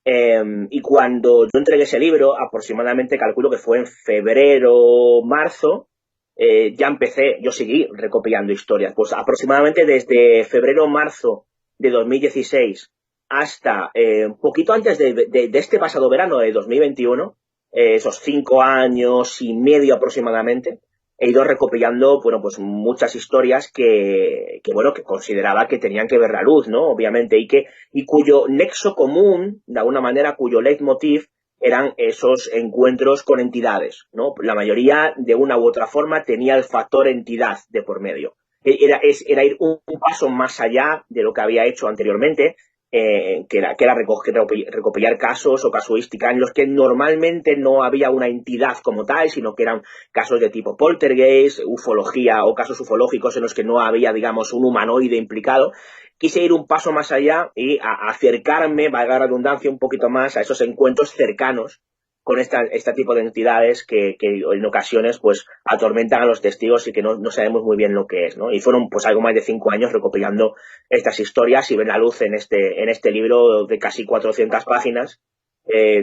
y cuando yo entregué ese libro, aproximadamente calculo que fue en febrero, marzo, yo seguí recopilando historias. Pues aproximadamente desde febrero, marzo de 2016 hasta un poquito antes de este pasado verano de 2021, esos 5 años y medio aproximadamente, he ido recopilando, bueno, pues muchas historias que consideraba que tenían que ver la luz, ¿no? Obviamente, y cuyo nexo común, de alguna manera, cuyo leitmotiv eran esos encuentros con entidades, ¿no? La mayoría, de una u otra forma, tenía el factor entidad de por medio. Era ir un paso más allá de lo que había hecho anteriormente, que era recopilar casos o casuística en los que normalmente no había una entidad como tal, sino que eran casos de tipo poltergeist, ufología o casos ufológicos en los que no había, digamos, un humanoide implicado. Quise ir un paso más allá y acercarme, valga la redundancia, un poquito más a esos encuentros cercanos con este tipo de entidades que en ocasiones pues atormentan a los testigos y que no sabemos muy bien lo que es, ¿no? Y fueron pues algo más de 5 años recopilando estas historias y ven la luz en este libro de casi 400 páginas,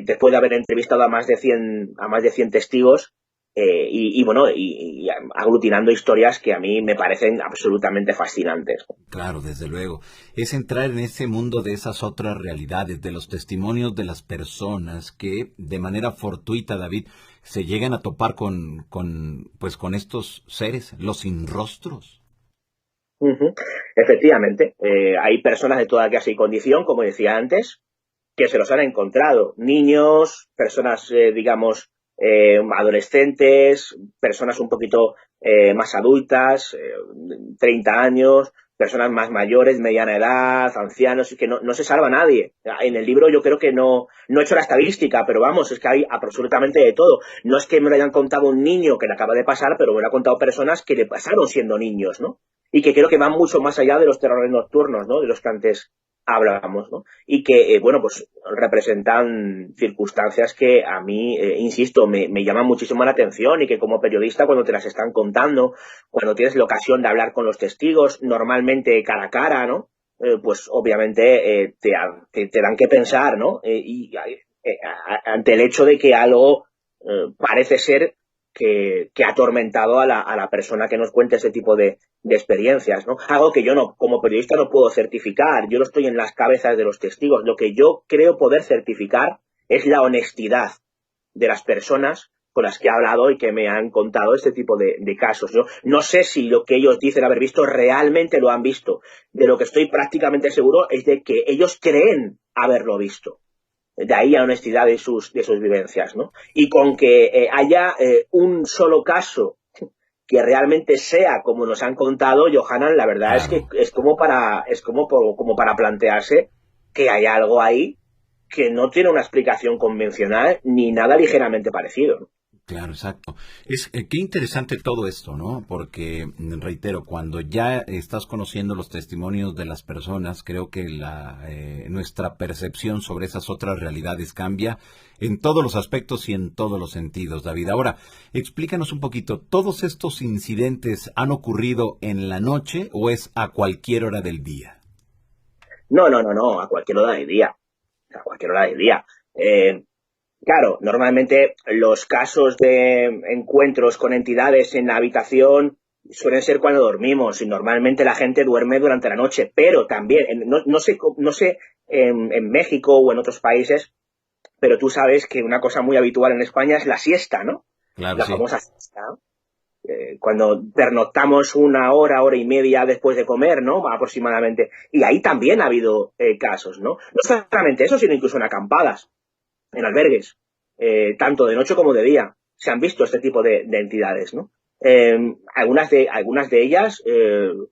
después de haber entrevistado a más de 100 testigos, y aglutinando historias que a mí me parecen absolutamente fascinantes. Claro, desde luego. Es entrar en ese mundo de esas otras realidades, de los testimonios de las personas que de manera fortuita, David, se llegan a topar con estos seres, los sin rostros. Uh-huh. Efectivamente, hay personas de toda clase y condición, como decía antes, que se los han encontrado. Niños, personas, digamos, adolescentes, personas un poquito más adultas, 30 años, personas más mayores, mediana edad, ancianos, y que no se salva nadie. En el libro yo creo que no he hecho la estadística, pero vamos, es que hay absolutamente de todo. No es que me lo hayan contado un niño que le acaba de pasar, pero me lo han contado personas que le pasaron siendo niños, ¿no? Y que creo que van mucho más allá de los terrores nocturnos, ¿no? De los que antes hablábamos, ¿no? Y que, pues representan circunstancias que a mí, insisto, me llaman muchísimo la atención y que como periodista, cuando te las están contando, cuando tienes la ocasión de hablar con los testigos, normalmente cara a cara, ¿no? Pues obviamente te dan que pensar, ¿no? Ante el hecho de que algo parece ser que ha atormentado a la persona que nos cuenta ese tipo de experiencias, ¿no? Algo que yo no, como periodista no puedo certificar, yo no estoy en las cabezas de los testigos, lo que yo creo poder certificar es la honestidad de las personas con las que he hablado y que me han contado este tipo de casos. Yo no sé si lo que ellos dicen haber visto realmente lo han visto. De lo que estoy prácticamente seguro es de que ellos creen haberlo visto. De ahí la honestidad de sus vivencias, ¿no? Y con que haya un solo caso que realmente sea como nos han contado, Johanan, la verdad es que es como para plantearse que hay algo ahí que no tiene una explicación convencional ni nada ligeramente parecido, ¿no? Claro, exacto. Qué interesante todo esto, ¿no? Porque, reitero, cuando ya estás conociendo los testimonios de las personas, creo que nuestra percepción sobre esas otras realidades cambia en todos los aspectos y en todos los sentidos, David. Ahora, explícanos un poquito, ¿todos estos incidentes han ocurrido en la noche o es a cualquier hora del día? No, a cualquier hora del día. A cualquier hora del día. Claro, normalmente los casos de encuentros con entidades en la habitación suelen ser cuando dormimos y normalmente la gente duerme durante la noche, pero también, no sé en México o en otros países, pero tú sabes que una cosa muy habitual en España es la siesta, ¿no? Claro, La sí. famosa siesta, ¿no? Cuando pernoctamos 1 hora, 1 hora y media después de comer, ¿no? Aproximadamente. Y ahí también ha habido casos, ¿no? No solamente eso, sino incluso en acampadas, en albergues, tanto de noche como de día, se han visto este tipo de entidades, ¿no? Algunas de ellas,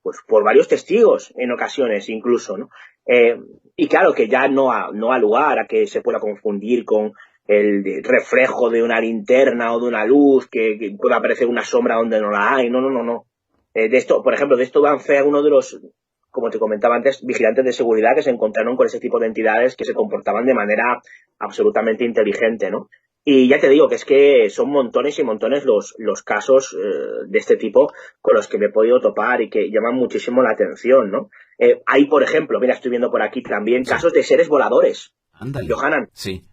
pues por varios testigos en ocasiones incluso, ¿no? Y claro que ya no ha lugar a que se pueda confundir con el reflejo de una linterna o de una luz, que pueda aparecer una sombra donde no la hay, no. De esto, por ejemplo, de esto dan fe a uno de los, como te comentaba antes, vigilantes de seguridad que se encontraron con ese tipo de entidades que se comportaban de manera absolutamente inteligente, ¿no? Y ya te digo que es que son montones y montones los casos de este tipo con los que me he podido topar y que llaman muchísimo la atención, ¿no? Hay, por ejemplo, mira, estoy viendo por aquí también Sí. casos de seres voladores. Ándale. Johanan, Sí.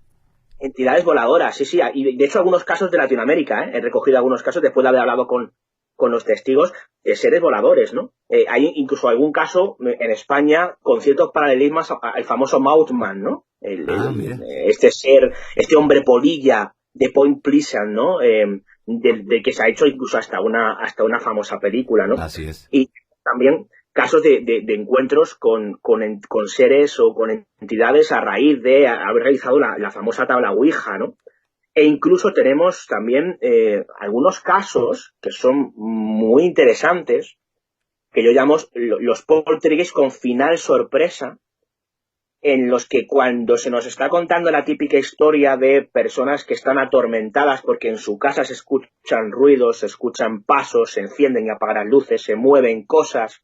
entidades voladoras, sí, y de hecho algunos casos de Latinoamérica, he recogido algunos casos después de haber hablado con los testigos, seres voladores, ¿no? Hay incluso algún caso en España con ciertos paralelismos al famoso Mothman, ¿no? Mira. Este hombre polilla de Point Pleasant, ¿no? De que se ha hecho incluso hasta una famosa película, ¿no? Así es. Y también casos de encuentros con seres o con entidades a raíz de haber realizado la famosa tabla Ouija, ¿no? E incluso tenemos también algunos casos que son muy interesantes, que yo llamo los poltergeist con final sorpresa, en los que cuando se nos está contando la típica historia de personas que están atormentadas porque en su casa se escuchan ruidos, se escuchan pasos, se encienden y apagan luces, se mueven cosas,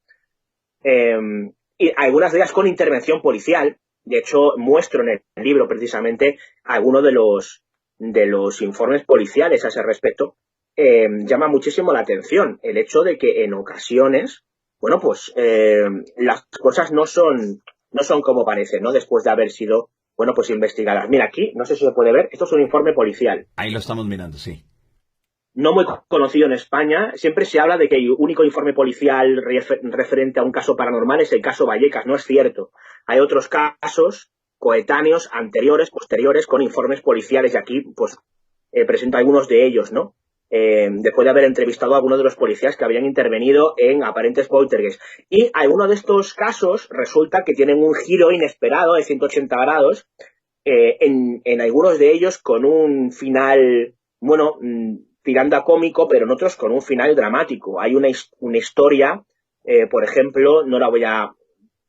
y algunas de ellas con intervención policial. De hecho, muestro en el libro precisamente algunos de los informes policiales a ese respecto. Llama muchísimo la atención el hecho de que en ocasiones, bueno, pues las cosas no son como parecen, ¿no? Después de haber sido, bueno, pues investigadas. Mira, aquí, no sé si se puede ver, esto es un informe policial. Ahí lo estamos mirando, sí. No muy conocido en España. Siempre se habla de que el único informe policial referente a un caso paranormal es el caso Vallecas. No es cierto. Hay otros casos coetáneos, anteriores, posteriores, con informes policiales, y aquí, pues, presento algunos de ellos, ¿no? Después de haber entrevistado a algunos de los policías que habían intervenido en aparentes poltergeist. Y algunos de estos casos resulta que tienen un giro inesperado de 180 grados, en algunos de ellos con un final, bueno, tirando a cómico, pero en otros con un final dramático. Hay una historia, por ejemplo, no la voy a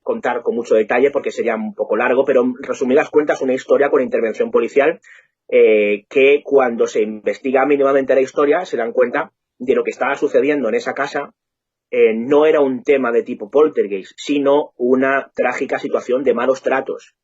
contar con mucho detalle porque sería un poco largo, pero en resumidas cuentas, una historia con intervención policial, que cuando se investiga mínimamente la historia se dan cuenta de lo que estaba sucediendo en esa casa. No era un tema de tipo poltergeist, sino una trágica situación de malos tratos,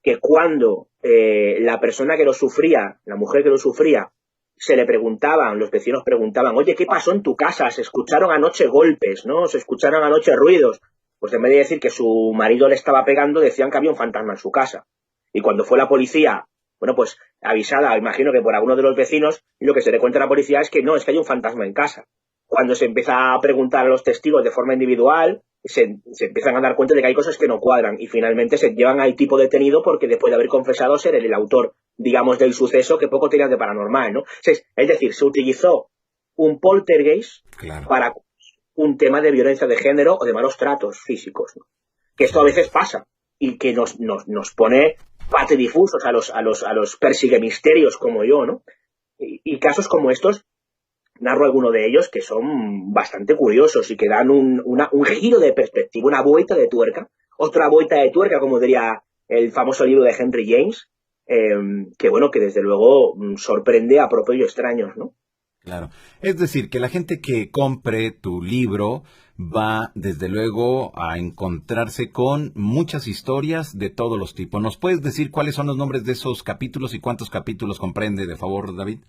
que cuando la persona que lo sufría, la mujer que lo sufría, se le preguntaban, los vecinos preguntaban, oye, ¿qué pasó en tu casa? Se escucharon anoche golpes, ¿no? Se escucharon anoche ruidos. Pues en vez de decir que su marido le estaba pegando, decían que había un fantasma en su casa. Y cuando fue la policía, bueno, pues avisada, imagino que por alguno de los vecinos, lo que se le cuenta a la policía es que no, es que hay un fantasma en casa. Cuando se empieza a preguntar a los testigos de forma individual, se empiezan a dar cuenta de que hay cosas que no cuadran, y finalmente se llevan al tipo detenido porque después de haber confesado ser el autor, digamos, del suceso, que poco tenía de paranormal, ¿no? Es decir, se utilizó un poltergeist, claro, para un tema de violencia de género o de malos tratos físicos, ¿no? Que esto a veces pasa y que nos pone patidifusos a los persigue misterios como yo, ¿no? Y casos como estos, narro algunos de ellos que son bastante curiosos y que dan un giro de perspectiva, una vuelta de tuerca, otra vuelta de tuerca, como diría el famoso libro de Henry James, que bueno, que desde luego sorprende a propios y extraños, ¿no? Claro. Es decir, que la gente que compre tu libro va, desde luego, a encontrarse con muchas historias de todos los tipos. ¿Nos puedes decir cuáles son los nombres de esos capítulos y cuántos capítulos comprende, de favor, David?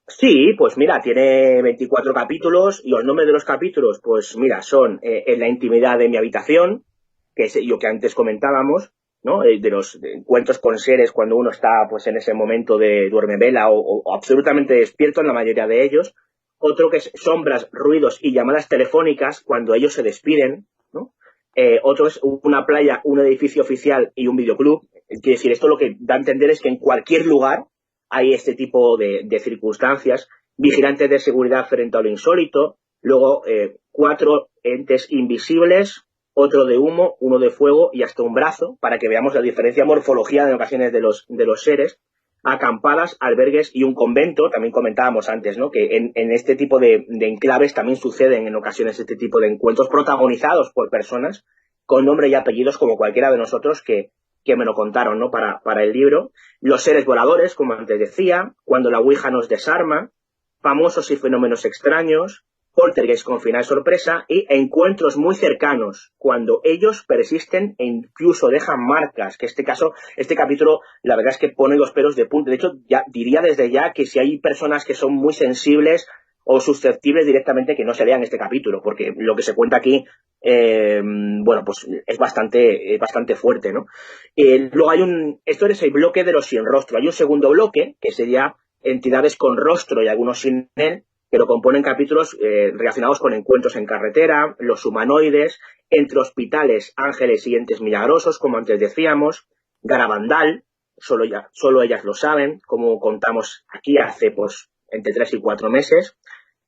Sí, pues mira, tiene 24 capítulos, y los nombres de los capítulos, pues mira, son En la intimidad de mi habitación, que es lo que antes comentábamos, ¿no? De los encuentros con seres cuando uno está, pues, en ese momento de duermevela o absolutamente despierto en la mayoría de ellos. Otro que es Sombras, ruidos y llamadas telefónicas cuando ellos se despiden, ¿no? Otro es Una playa, un edificio oficial y un videoclub. Quiere decir, esto lo que da a entender es que en cualquier lugar hay este tipo de circunstancias. Vigilantes de seguridad frente a lo insólito. Luego, 4 entes invisibles, otro de humo, uno de fuego y hasta un brazo, para que veamos la diferencia morfología en ocasiones de los seres. Acampadas, albergues y un convento. También comentábamos antes, ¿no?, que en este tipo de enclaves también suceden en ocasiones este tipo de encuentros protagonizados por personas con nombre y apellidos como cualquiera de nosotros que me lo contaron, ¿no?, para el libro. Los seres voladores, como antes decía, Cuando la Ouija nos desarma, Famosos y fenómenos extraños, Poltergeist con final sorpresa y Encuentros muy cercanos, cuando ellos persisten e incluso dejan marcas, que este capítulo, la verdad es que pone los pelos de punta. De hecho, ya diría desde ya que si hay personas que son muy sensibles o susceptibles directamente, que no se lean este capítulo, porque lo que se cuenta aquí, bueno, pues es bastante fuerte, ¿no? Luego esto es el bloque de los sin rostro. Hay un segundo bloque, que sería entidades con rostro y algunos sin él, que lo componen capítulos relacionados con encuentros en carretera, los humanoides, entre hospitales, ángeles y entes milagrosos, como antes decíamos, Garabandal, solo ellas lo saben, como contamos aquí hace pues entre 3 y 4 meses.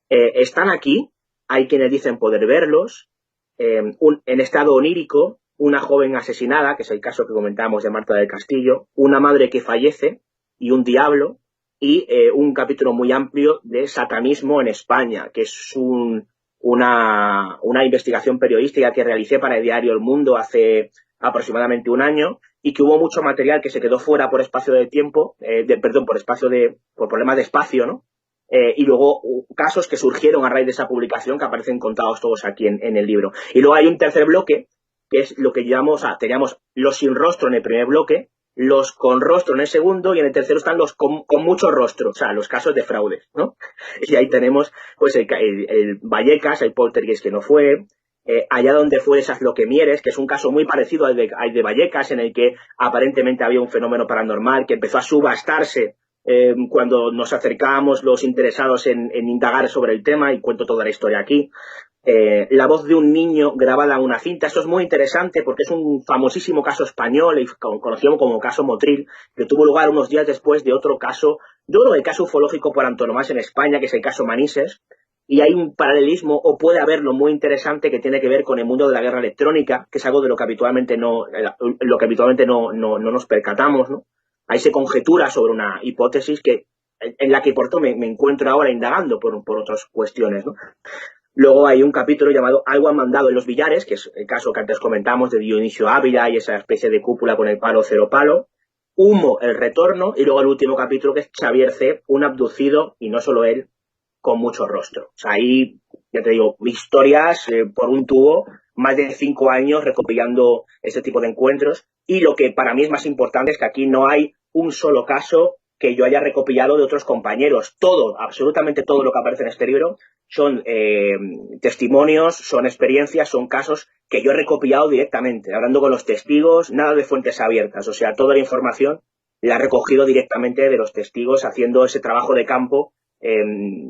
Están aquí, hay quienes dicen poder verlos, en estado onírico, una joven asesinada, que es el caso que comentábamos de Marta del Castillo, una madre que fallece y un diablo, y un capítulo muy amplio de satanismo en España, que es una investigación periodística que realicé para el diario El Mundo hace aproximadamente un año, y que hubo mucho material que se quedó fuera por espacio de tiempo, por problemas de espacio, ¿no? Y luego casos que surgieron a raíz de esa publicación, que aparecen contados todos aquí en el libro. Y luego hay un tercer bloque, que es lo que teníamos los sin rostro en el primer bloque, los con rostro en el segundo, y en el tercero están los con mucho rostro, o sea, los casos de fraudes, ¿no? Y ahí tenemos pues el Vallecas, el poltergeist que no fue, allá donde fue esas loquemieres, que es un caso muy parecido al de Vallecas, en el que aparentemente había un fenómeno paranormal que empezó a subastarse cuando nos acercábamos los interesados en indagar sobre el tema, y cuento toda la historia aquí. La voz de un niño grabada en una cinta. Esto es muy interesante porque es un famosísimo caso español y conocido como caso Motril, que tuvo lugar unos días después de otro caso, yo creo el caso ufológico por antonomasia en España, que es el caso Manises. Y hay un paralelismo, o puede haberlo, muy interesante, que tiene que ver con el mundo de la guerra electrónica, que es algo de lo que habitualmente no nos percatamos, ¿no? Ahí se conjetura sobre una hipótesis en la que por tanto me encuentro ahora indagando por otras cuestiones, ¿no? Luego hay un capítulo llamado Algo han mandado en los billares, que es el caso que antes comentamos de Dionisio Ávila y esa especie de cúpula con el palo cero palo. Humo, el retorno, y luego el último capítulo, que es Xavier C., un abducido, y no solo él, con mucho rostro. O sea, ahí, ya te digo, historias por un tubo, más de 5 años recopilando este tipo de encuentros, y lo que para mí es más importante es que aquí no hay un solo caso que yo haya recopilado de otros compañeros. Todo, absolutamente todo lo que aparece en este libro son testimonios, son experiencias, son casos que yo he recopilado directamente, hablando con los testigos, nada de fuentes abiertas. O sea, toda la información la he recogido directamente de los testigos, haciendo ese trabajo de campo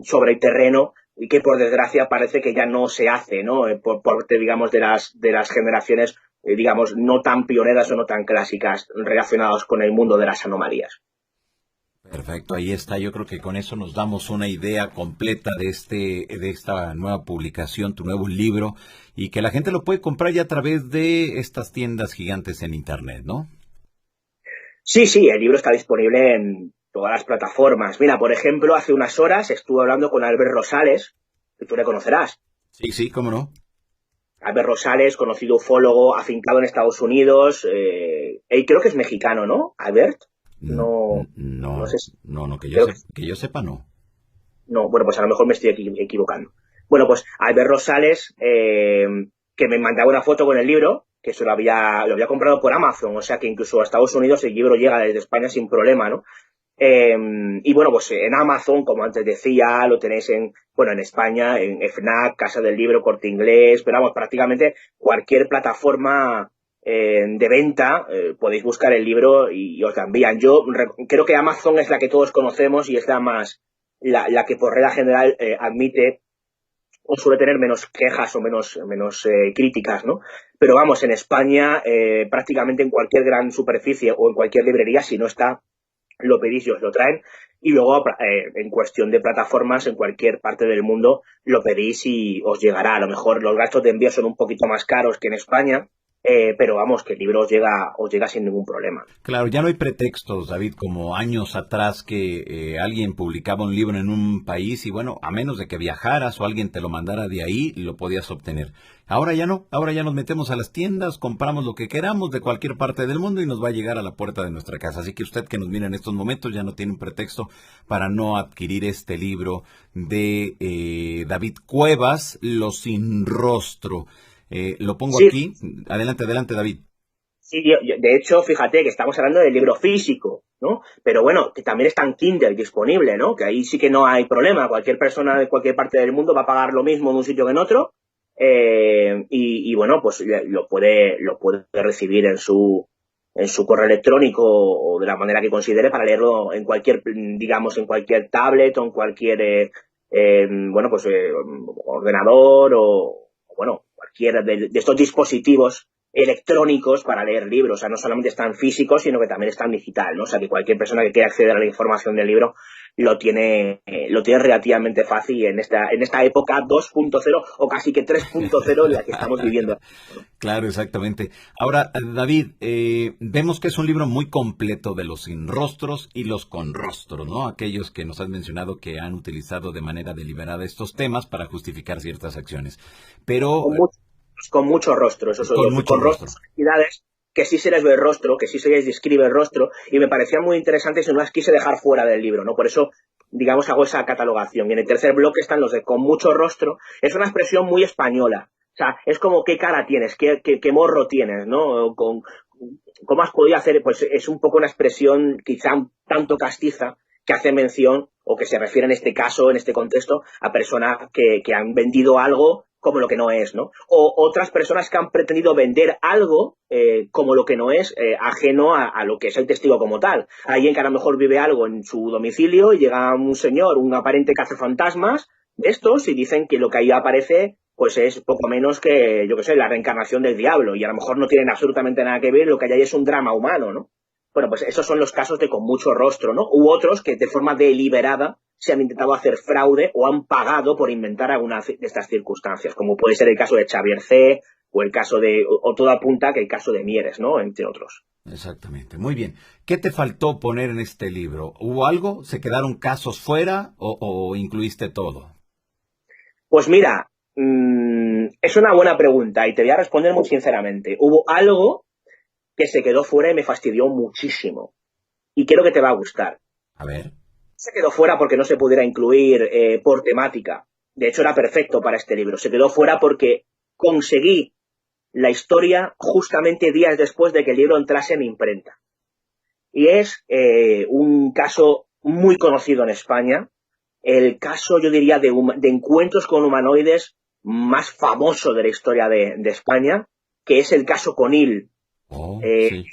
sobre el terreno, y que por desgracia parece que ya no se hace, ¿no? Por parte, digamos, de las generaciones, digamos, no tan pioneras o no tan clásicas relacionadas con el mundo de las anomalías. Perfecto, ahí está. Yo creo que con eso nos damos una idea completa de esta nueva publicación, tu nuevo libro, y que la gente lo puede comprar ya a través de estas tiendas gigantes en internet, ¿no? Sí, el libro está disponible en todas las plataformas. Mira, por ejemplo, hace unas horas estuve hablando con Albert Rosales, que tú le conocerás. Sí, cómo no. Albert Rosales, conocido ufólogo, afincado en Estados Unidos. Él creo que es mexicano, ¿no? Albert. No, no sé. No, que yo sepa, no. No, bueno, pues a lo mejor me estoy equivocando. Bueno, pues Albert Rosales, que me mandaba una foto con el libro, que lo había comprado por Amazon, o sea que incluso a Estados Unidos el libro llega desde España sin problema, ¿no? Y bueno, pues en Amazon, como antes decía, lo tenéis en España, en FNAC, Casa del Libro, Corte Inglés, pero vamos, prácticamente cualquier plataforma de venta, podéis buscar el libro y os la envían. Yo creo que Amazon es la que todos conocemos y es la que por regla general admite o suele tener menos quejas o menos críticas, ¿no? Pero vamos, en España, prácticamente en cualquier gran superficie o en cualquier librería, si no está, lo pedís y os lo traen. Y luego, en cuestión de plataformas, en cualquier parte del mundo, lo pedís y os llegará. A lo mejor los gastos de envío son un poquito más caros que en España, pero vamos, que el libro os llega sin ningún problema. Claro, ya no hay pretextos, David, como años atrás que alguien publicaba un libro en un país y bueno, a menos de que viajaras o alguien te lo mandara de ahí, lo podías obtener. Ahora ya no, ahora ya nos metemos a las tiendas, compramos lo que queramos de cualquier parte del mundo y nos va a llegar a la puerta de nuestra casa. Así que usted que nos mira en estos momentos ya no tiene un pretexto para no adquirir este libro de David Cuevas, Los sin rostro. Lo pongo Sí, aquí. Adelante, David. sí, de hecho, fíjate que estamos hablando del libro físico, ¿no? Pero bueno, que también está en Kindle disponible, ¿no? Que ahí sí que no hay problema. Cualquier persona de cualquier parte del mundo va a pagar lo mismo en un sitio que en otro. Y bueno, pues lo puede recibir en su correo electrónico o de la manera que considere para leerlo en cualquier, digamos, en cualquier tablet o en cualquier, ordenador o bueno, cualquiera de estos dispositivos electrónicos para leer libros. O sea, no solamente están físicos, sino que también están digital, ¿no? O sea, que cualquier persona que quiera acceder a la información del libro lo tiene relativamente fácil en esta época 2.0 o casi que 3.0 en la que estamos viviendo. Claro, exactamente. Ahora, David, vemos que es un libro muy completo de los sin rostros y los con rostros, ¿no? Aquellos que nos has mencionado que han utilizado de manera deliberada estos temas para justificar ciertas acciones. Pero Con mucho, con mucho rostro, eso con son mucho con rostro. rostros, entidades que sí se les ve el rostro, que sí se les describe el rostro, y me parecían muy interesantes y no las quise dejar fuera del libro, ¿no? Por eso, digamos, hago esa catalogación. Y en el tercer bloque están los de con mucho rostro. Es una expresión muy española. O sea, es como qué cara tienes, qué morro tienes, ¿no? ¿Cómo has podido hacer? Pues es un poco una expresión quizá un tanto castiza que hace mención o que se refiere en este caso, en este contexto, a personas que han vendido algo como lo que no es, ¿no? O otras personas que han pretendido vender algo como lo que no es, ajeno a lo que es el testigo como tal. Alguien que a lo mejor vive algo en su domicilio y llega un señor, un aparente cazafantasmas de estos y dicen que lo que ahí aparece pues es poco menos que, yo qué sé, la reencarnación del diablo y a lo mejor no tienen absolutamente nada que ver, lo que hay ahí es un drama humano, ¿no? Bueno, pues esos son los casos de con mucho rostro, ¿no? U otros que de forma deliberada se han intentado hacer fraude o han pagado por inventar alguna de estas circunstancias, como puede ser el caso de Xavier C. o el caso o todo apunta que el caso de Mieres, ¿no? Entre otros. Exactamente. Muy bien. ¿Qué te faltó poner en este libro? ¿Hubo algo? ¿Se quedaron casos fuera o incluiste todo? Pues mira, es una buena pregunta y te voy a responder muy sinceramente. Hubo algo que se quedó fuera y me fastidió muchísimo. Y creo que te va a gustar. A ver. Se quedó fuera porque no se pudiera incluir por temática. De hecho, era perfecto para este libro. Se quedó fuera porque conseguí la historia justamente días después de que el libro entrase en imprenta. Y es un caso muy conocido en España, el caso, yo diría, de encuentros con humanoides más famoso de la historia de España, que es el caso Conil. Oh, sí.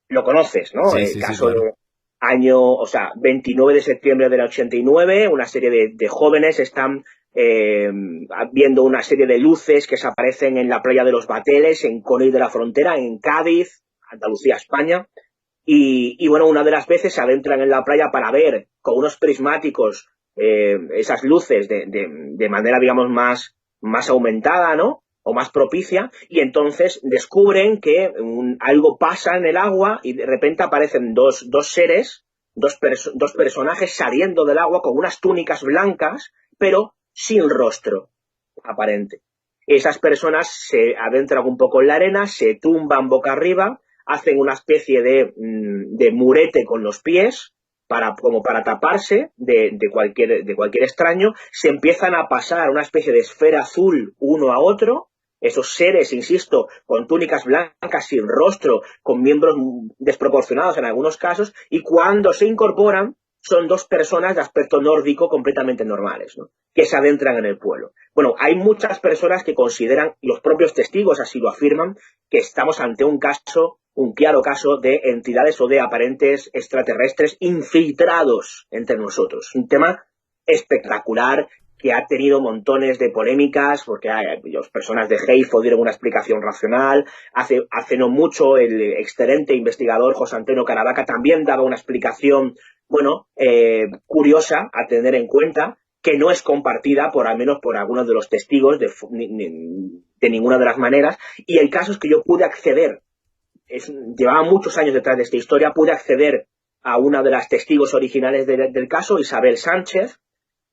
Lo conoces, ¿no? Sí, El sí, sí, caso claro. de año, o sea, 29 de septiembre del 89, una serie de jóvenes están viendo una serie de luces que se aparecen en la playa de los Bateles, en Conil de la Frontera, en Cádiz, Andalucía, España. Y bueno, una de las veces se adentran en la playa para ver con unos prismáticos esas luces de manera, digamos, más aumentada, ¿no? O más propicia, y entonces descubren que algo pasa en el agua y de repente aparecen dos seres, dos personajes saliendo del agua con unas túnicas blancas, pero sin rostro aparente. Esas personas se adentran un poco en la arena, se tumban boca arriba, hacen una especie de murete con los pies, como para taparse de cualquier extraño, se empiezan a pasar una especie de esfera azul uno a otro, esos seres, insisto, con túnicas blancas, sin rostro, con miembros desproporcionados en algunos casos, y cuando se incorporan, son dos personas de aspecto nórdico completamente normales, ¿no? Que se adentran en el pueblo. Bueno, hay muchas personas que consideran, y los propios testigos así lo afirman, que estamos ante un claro caso de entidades o de aparentes extraterrestres infiltrados entre nosotros. Un tema espectacular que ha tenido montones de polémicas, porque las personas de Heifo dieron una explicación racional. Hace no mucho el excelente investigador José Antonio Caravaca también daba una explicación, bueno, curiosa a tener en cuenta, que no es compartida al menos por algunos de los testigos de ninguna de las maneras. Y el caso es que yo pude acceder, llevaba muchos años detrás de esta historia, pude acceder a una de las testigos originales del caso, Isabel Sánchez,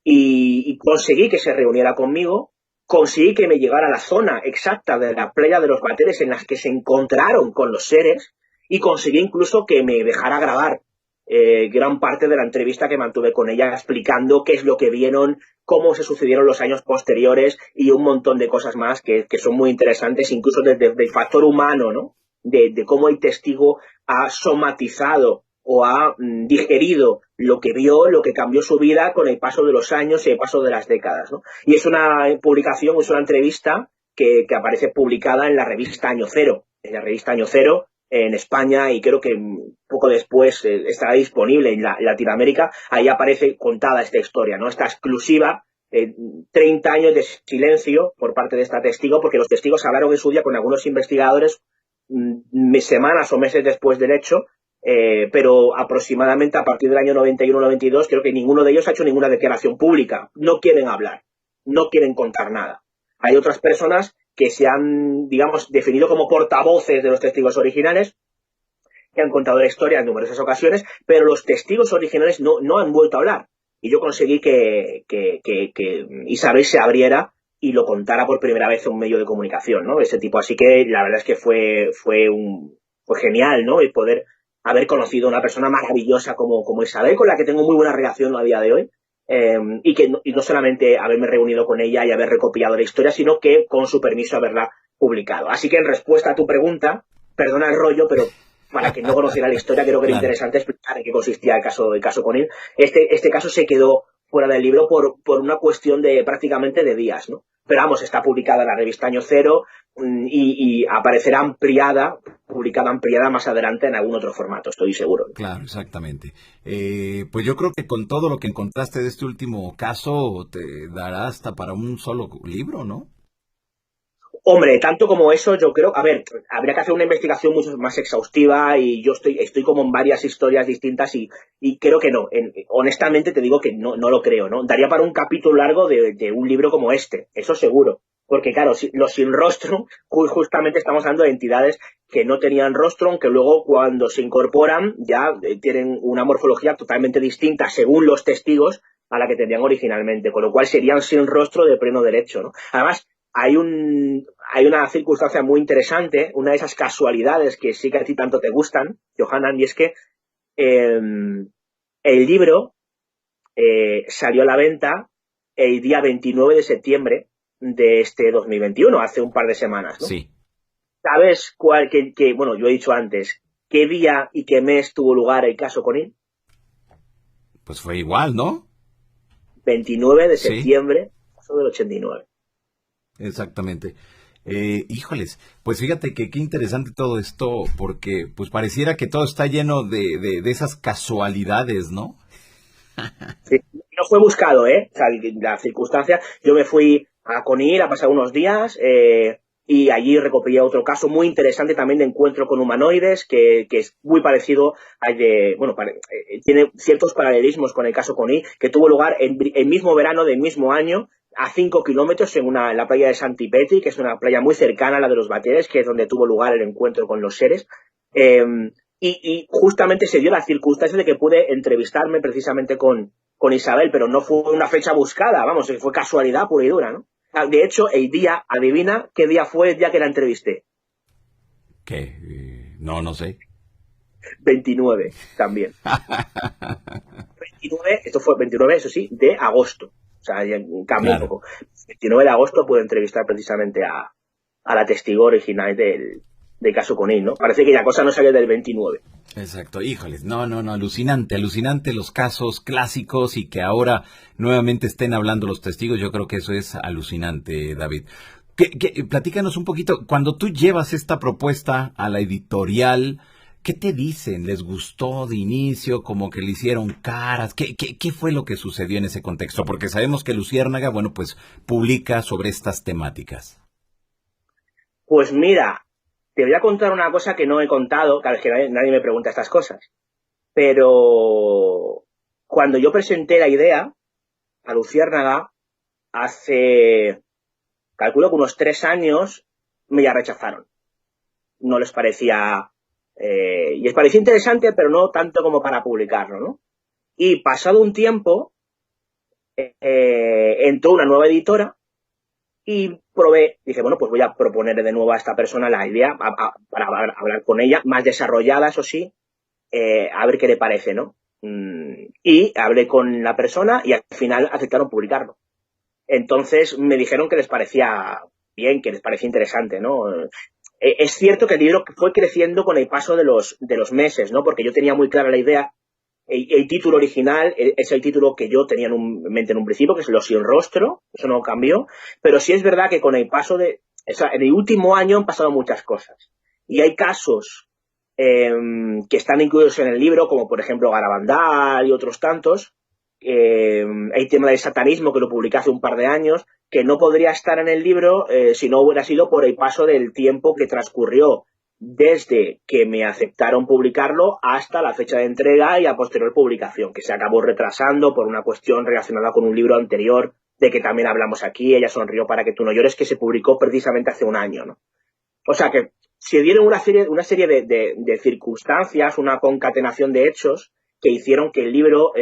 y conseguí que se reuniera conmigo, conseguí que me llegara a la zona exacta de la playa de los Bateles en las que se encontraron con los seres, y conseguí incluso que me dejara grabar gran parte de la entrevista que mantuve con ella explicando qué es lo que vieron, cómo se sucedieron los años posteriores y un montón de cosas más que son muy interesantes, incluso desde el factor humano, ¿no? De cómo el testigo ha somatizado o ha digerido lo que vio, lo que cambió su vida con el paso de los años y el paso de las décadas, ¿no? Y es una publicación, es una entrevista que aparece publicada en la revista Año Cero, en España, y creo que poco después estará disponible en Latinoamérica. Ahí aparece contada esta historia, ¿no? Esta exclusiva 30 años de silencio por parte de esta testigo, porque los testigos hablaron en su día con algunos investigadores semanas o meses después del hecho, pero aproximadamente a partir del año 91-92 creo que ninguno de ellos ha hecho ninguna declaración pública. No quieren hablar, no quieren contar nada. Hay otras personas que se han, digamos, definido como portavoces de los testigos originales, que han contado la historia en numerosas ocasiones, pero los testigos originales no han vuelto a hablar. Y yo conseguí que Isabel se abriera y lo contara por primera vez en un medio de comunicación, ¿no? Ese tipo. Así que la verdad es que fue genial, ¿no? El poder haber conocido a una persona maravillosa como Isabel, con la que tengo muy buena relación a día de hoy. Y no solamente haberme reunido con ella y haber recopilado la historia, sino que con su permiso haberla publicado. Así que en respuesta a tu pregunta, perdona el rollo, pero para quien no conociera la historia, creo que era interesante explicar en qué consistía el caso Conil. Este caso se quedó fuera del libro por una cuestión de prácticamente de días, ¿no? Pero vamos, está publicada en la revista Año Cero y aparecerá publicada ampliada más adelante en algún otro formato, estoy seguro. Claro, exactamente. Pues yo creo que con todo lo que encontraste de este último caso, te dará hasta para un solo libro, ¿no? Hombre, tanto como eso, yo creo, a ver, habría que hacer una investigación mucho más exhaustiva y yo estoy como en varias historias distintas y creo que no. Honestamente te digo que no lo creo, ¿no? Daría para un capítulo largo de un libro como este, eso seguro. Porque claro, los sin rostro, justamente estamos hablando de entidades que no tenían rostro, aunque luego cuando se incorporan ya tienen una morfología totalmente distinta según los testigos a la que tenían originalmente, con lo cual serían sin rostro de pleno derecho, ¿no? Además, hay una circunstancia muy interesante, una de esas casualidades que sí que a ti tanto te gustan, Johanan, y es que el libro salió a la venta el día 29 de septiembre de este 2021, hace un par de semanas, ¿no? Sí. ¿Sabes bueno, yo he dicho antes, qué día y qué mes tuvo lugar el caso Conil? Pues fue igual, ¿no? 29 de Sí. septiembre del 89. Exactamente. Híjoles, pues fíjate que qué interesante todo esto, porque pues pareciera que todo está lleno de esas casualidades, ¿no? Sí, no fue buscado, ¿eh? O sea, la circunstancia, yo me fui a Conil a pasar unos días y allí recopilé otro caso muy interesante también de encuentro con humanoides, que es muy parecido al de, bueno, tiene ciertos paralelismos con el caso Conil, que tuvo lugar el mismo verano del mismo año, a 5 kilómetros en la playa de Santipetri, que es una playa muy cercana a la de los Bateres, que es donde tuvo lugar el encuentro con los seres. Y justamente se dio la circunstancia de que pude entrevistarme precisamente con Isabel, pero no fue una fecha buscada, vamos, fue casualidad pura y dura, ¿no? De hecho, el día, adivina qué día fue el día que la entrevisté. ¿Qué? No sé. 29 también. 29, esto fue 29, eso sí, de agosto. O sea, cambió un poco. 29 de agosto pude entrevistar precisamente a la testigo original del caso Conil, ¿no? Parece que la cosa no salió del 29. Exacto, híjoles, no, alucinante los casos clásicos y que ahora nuevamente estén hablando los testigos, yo creo que eso es alucinante, David. Platícanos un poquito, cuando tú llevas esta propuesta a la editorial, ¿qué te dicen? ¿Les gustó de inicio? ¿Como que le hicieron caras? ¿Qué fue lo que sucedió en ese contexto? Porque sabemos que Luciérnaga, bueno, pues publica sobre estas temáticas. Pues mira, te voy a contar una cosa que no he contado, claro, es que nadie me pregunta estas cosas, pero cuando yo presenté la idea a Luciérnaga hace, calculo que unos 3 años, me la rechazaron. No les parecía, y les parecía interesante, pero no tanto como para publicarlo, ¿no? Y pasado un tiempo, entró una nueva editora y dije, bueno, pues voy a proponerle de nuevo a esta persona la idea para hablar con ella, más desarrollada, eso sí, a ver qué le parece, ¿no? Y hablé con la persona y al final aceptaron publicarlo. Entonces me dijeron que les parecía bien, que les parecía interesante, ¿no? Es cierto que el libro fue creciendo con el paso de los meses, ¿no? Porque yo tenía muy clara la idea. El título original es el título que yo tenía en mente en un principio, que es Los sin rostro, eso no cambió, pero sí es verdad que con el paso o sea, en el último año han pasado muchas cosas. Y hay casos que están incluidos en el libro, como por ejemplo Garabandal y otros tantos, el tema del satanismo, que lo publiqué hace un par de años, que no podría estar en el libro si no hubiera sido por el paso del tiempo que transcurrió desde que me aceptaron publicarlo hasta la fecha de entrega y a posterior publicación, que se acabó retrasando por una cuestión relacionada con un libro anterior de que también hablamos aquí, Ella sonrió para que tú no llores, que se publicó precisamente hace un año, ¿no? O sea que se dieron una serie de circunstancias, una concatenación de hechos que hicieron que el libro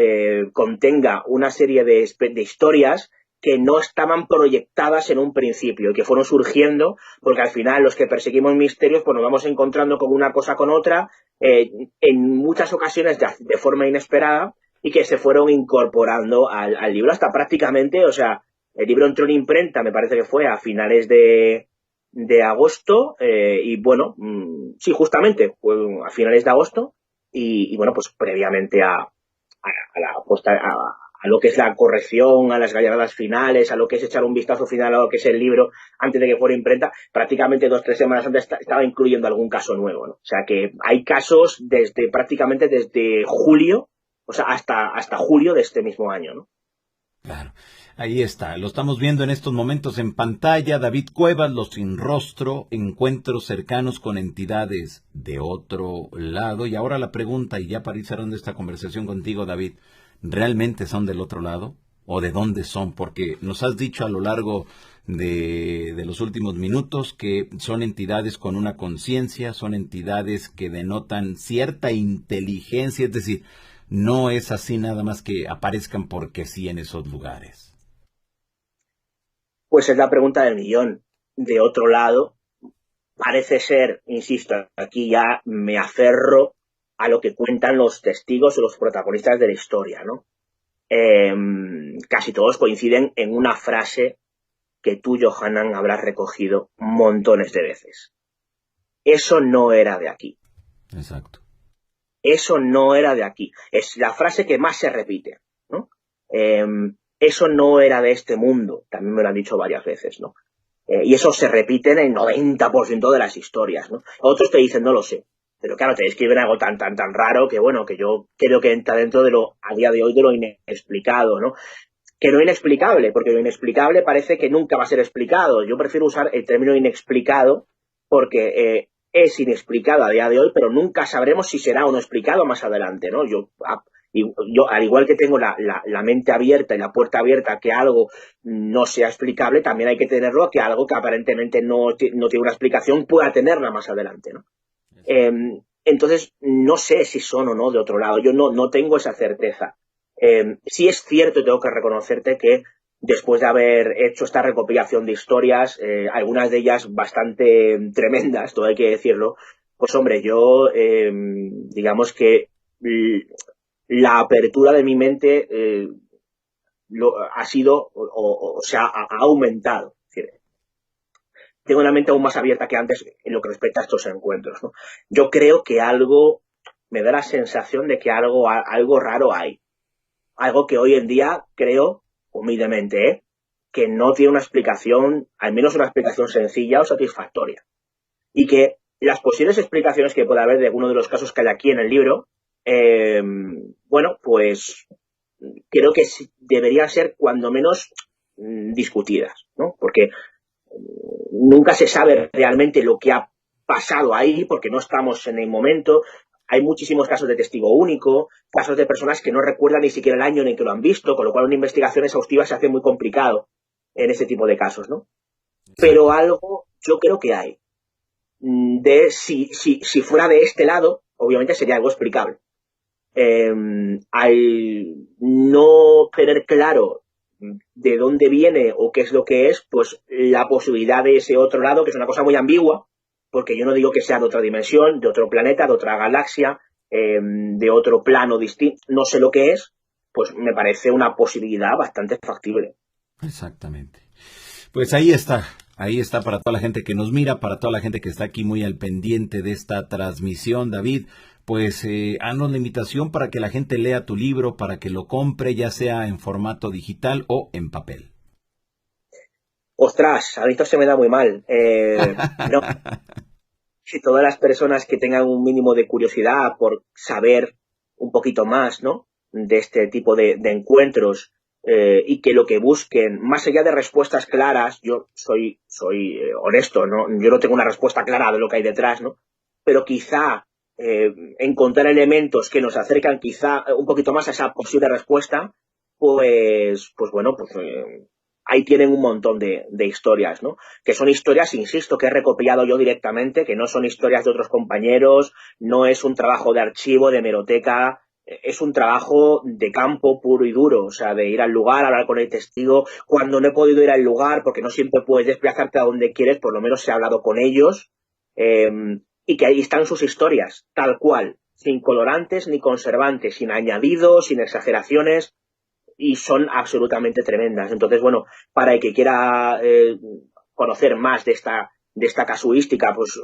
contenga una serie de historias que no estaban proyectadas en un principio y que fueron surgiendo, porque al final los que perseguimos misterios pues nos vamos encontrando con una cosa con otra, en muchas ocasiones de forma inesperada, y que se fueron incorporando al libro hasta prácticamente, o sea, el libro entró en imprenta, me parece que fue a finales de agosto, y bueno, sí, justamente, fue a finales de agosto, y bueno, pues previamente a lo que es la corrección, a las gallaradas finales, a lo que es echar un vistazo final a lo que es el libro antes de que fuera imprenta, prácticamente 2 o 3 semanas antes estaba incluyendo algún caso nuevo, ¿no? O sea que hay casos prácticamente desde julio, o sea, hasta julio de este mismo año, ¿no? Claro, ahí está, lo estamos viendo en estos momentos en pantalla. David Cuevas, Los Sin Rostro, encuentros cercanos con entidades de otro lado. Y ahora la pregunta, y ya para ir cerrando esta conversación contigo, David, ¿realmente son del otro lado? ¿O de dónde son? Porque nos has dicho a lo largo de los últimos minutos que son entidades con una conciencia, son entidades que denotan cierta inteligencia, es decir, no es así nada más que aparezcan porque sí en esos lugares. Pues es la pregunta del millón. De otro lado, parece ser, insisto, aquí ya me aferro a lo que cuentan los testigos o los protagonistas de la historia, ¿no? Casi todos coinciden en una frase que tú, Johanan, habrás recogido montones de veces. Eso no era de aquí. Exacto. Eso no era de aquí. Es la frase que más se repite, ¿no? Eso no era de este mundo. También me lo han dicho varias veces, ¿no? Y eso se repite en el 90% de las historias, ¿no? Otros te dicen, no lo sé. Pero claro, te describen algo tan raro que, bueno, que yo creo que entra dentro a día de hoy, de lo inexplicado, ¿no? Que no inexplicable, porque lo inexplicable parece que nunca va a ser explicado. Yo prefiero usar el término inexplicado porque es inexplicado a día de hoy, pero nunca sabremos si será o no explicado más adelante, ¿no? Yo al igual que tengo la mente abierta y la puerta abierta a que algo no sea explicable, también hay que tenerlo a que algo que aparentemente no tiene una explicación pueda tenerla más adelante, ¿no? Entonces, no sé si son o no de otro lado. Yo no tengo esa certeza. Sí es cierto, y tengo que reconocerte que después de haber hecho esta recopilación de historias, algunas de ellas bastante tremendas, todo hay que decirlo, pues hombre, yo digamos que la apertura de mi mente ha sido, o sea, ha aumentado. Es decir, tengo una mente aún más abierta que antes en lo que respecta a estos encuentros, ¿no? Yo creo que me da la sensación de que algo raro hay. Algo que hoy en día creo, humildemente, que no tiene una explicación, al menos una explicación sencilla o satisfactoria. Y que las posibles explicaciones que pueda haber de alguno de los casos que hay aquí en el libro, bueno, pues creo que deberían ser cuando menos discutidas, ¿no? Porque nunca se sabe realmente lo que ha pasado ahí, porque no estamos en el momento. Hay muchísimos casos de testigo único, casos de personas que no recuerdan ni siquiera el año en el que lo han visto, con lo cual una investigación exhaustiva se hace muy complicado en ese tipo de casos, ¿no? Pero algo yo creo que hay. Si fuera de este lado, obviamente sería algo explicable. Al no tener claro de dónde viene o qué es lo que es, pues la posibilidad de ese otro lado, que es una cosa muy ambigua, porque yo no digo que sea de otra dimensión, de otro planeta, de otra galaxia, de otro plano distinto, no sé lo que es, pues me parece una posibilidad bastante factible. Exactamente. Pues ahí está para toda la gente que nos mira, para toda la gente que está aquí muy al pendiente de esta transmisión, David. Pues haznos la invitación para que la gente lea tu libro, para que lo compre, ya sea en formato digital o en papel. Ostras, a mí esto se me da muy mal. No. Si todas las personas que tengan un mínimo de curiosidad por saber un poquito más, ¿no? de este tipo de encuentros, y que lo que busquen, más allá de respuestas claras, yo soy honesto, ¿no? Yo no tengo una respuesta clara de lo que hay detrás, ¿no? Pero quizá encontrar elementos que nos acercan quizá un poquito más a esa posible respuesta, pues bueno, pues ahí tienen un montón de historias, ¿no? Que son historias, insisto, que he recopilado yo directamente, que no son historias de otros compañeros, no es un trabajo de archivo, de hemeroteca, es un trabajo de campo puro y duro, o sea, de ir al lugar, hablar con el testigo. Cuando no he podido ir al lugar, porque no siempre puedes desplazarte a donde quieres, por lo menos he hablado con ellos, y que ahí están sus historias, tal cual, sin colorantes ni conservantes, sin añadidos, sin exageraciones, y son absolutamente tremendas. Entonces, bueno, para el que quiera conocer más de esta casuística, pues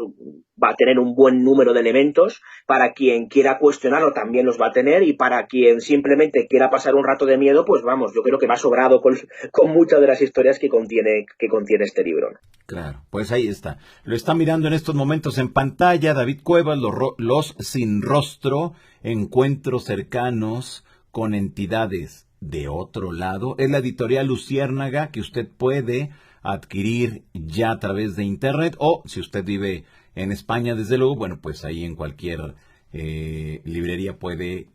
va a tener un buen número de elementos. Para quien quiera cuestionarlo también los va a tener, y para quien simplemente quiera pasar un rato de miedo, pues vamos, yo creo que va sobrado con muchas de las historias que contiene este libro. Claro, pues ahí está. Lo está mirando en estos momentos en pantalla David Cuevas, los sin rostro, encuentros cercanos con entidades de otro lado. Es la editorial Luciérnaga, que usted puede adquirir ya a través de internet, o si usted vive en España, desde luego, bueno, pues ahí en cualquier librería puede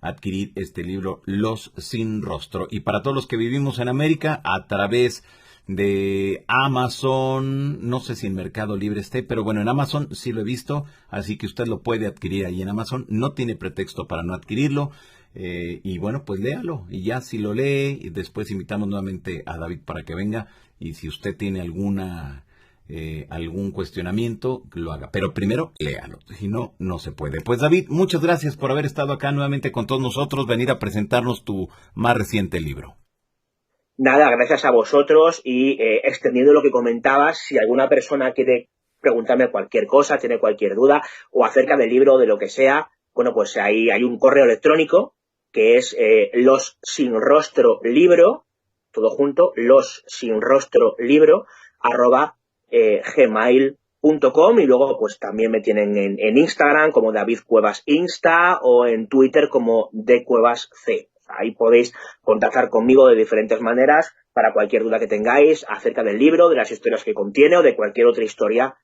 adquirir este libro, Los sin rostro. Y para todos los que vivimos en América, a través de Amazon, no sé si en Mercado Libre esté, pero bueno, en Amazon sí lo he visto, así que usted lo puede adquirir ahí en Amazon, no tiene pretexto para no adquirirlo. Y bueno, pues léalo, y ya si lo lee, y después invitamos nuevamente a David para que venga, y si usted tiene algún cuestionamiento, lo haga, pero primero léalo, si no, no se puede. Pues David, muchas gracias por haber estado acá nuevamente con todos nosotros, venir a presentarnos tu más reciente libro. Nada, gracias a vosotros, y extendiendo lo que comentabas, si alguna persona quiere preguntarme cualquier cosa, tiene cualquier duda, o acerca del libro o de lo que sea, bueno, pues ahí hay un correo electrónico, que es los sin rostro libro, todo junto, los sin rostro libro, @gmail.com, y luego pues también me tienen en Instagram como David Cuevas Insta, o en Twitter como dcuevasc. Ahí podéis contactar conmigo de diferentes maneras para cualquier duda que tengáis acerca del libro, de las historias que contiene, o de cualquier otra historia,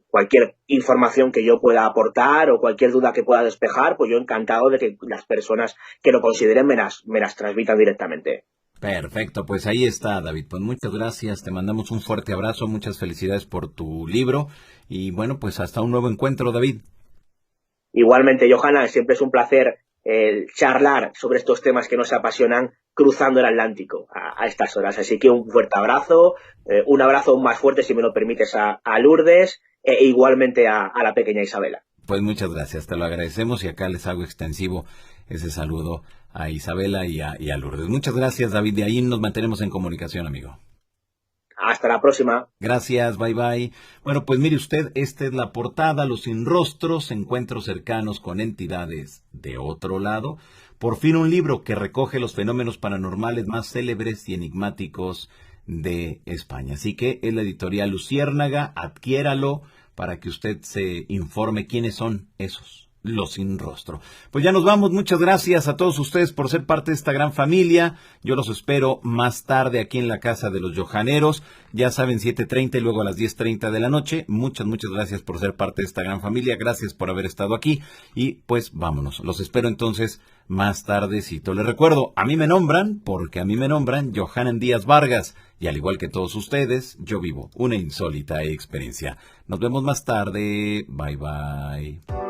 cualquier información que yo pueda aportar o cualquier duda que pueda despejar, pues yo encantado de que las personas que lo consideren me las transmitan directamente. Perfecto, pues ahí está, David. Pues muchas gracias, te mandamos un fuerte abrazo, muchas felicidades por tu libro, y bueno, pues hasta un nuevo encuentro, David. Igualmente, Johanna, siempre es un placer charlar sobre estos temas que nos apasionan cruzando el Atlántico a estas horas. Así que un fuerte abrazo, un abrazo aún más fuerte, si me lo permites, a Lourdes, e igualmente a la pequeña Isabela. Pues muchas gracias, te lo agradecemos, y acá les hago extensivo ese saludo a Isabela y a Lourdes. Muchas gracias, David, de ahí nos mantenemos en comunicación, amigo. Hasta la próxima. Gracias, bye bye. Bueno, pues mire usted, esta es la portada, Los sin rostros, encuentros cercanos con entidades de otro lado. Por fin un libro que recoge los fenómenos paranormales más célebres y enigmáticos de España. Así que es la editorial Luciérnaga, adquiéralo para que usted se informe quiénes son esos, los sin rostro. Pues ya nos vamos, muchas gracias a todos ustedes por ser parte de esta gran familia. Yo los espero más tarde aquí en la casa de los Johaneros, ya saben, 7:30 y luego a las 10:30 de la noche. Muchas gracias por ser parte de esta gran familia, gracias por haber estado aquí, y pues vámonos, los espero entonces más tardecito. Les recuerdo, a mí me nombran, porque a mí me nombran Johanan Díaz Vargas, y al igual que todos ustedes, yo vivo una insólita experiencia. Nos vemos más tarde, bye bye.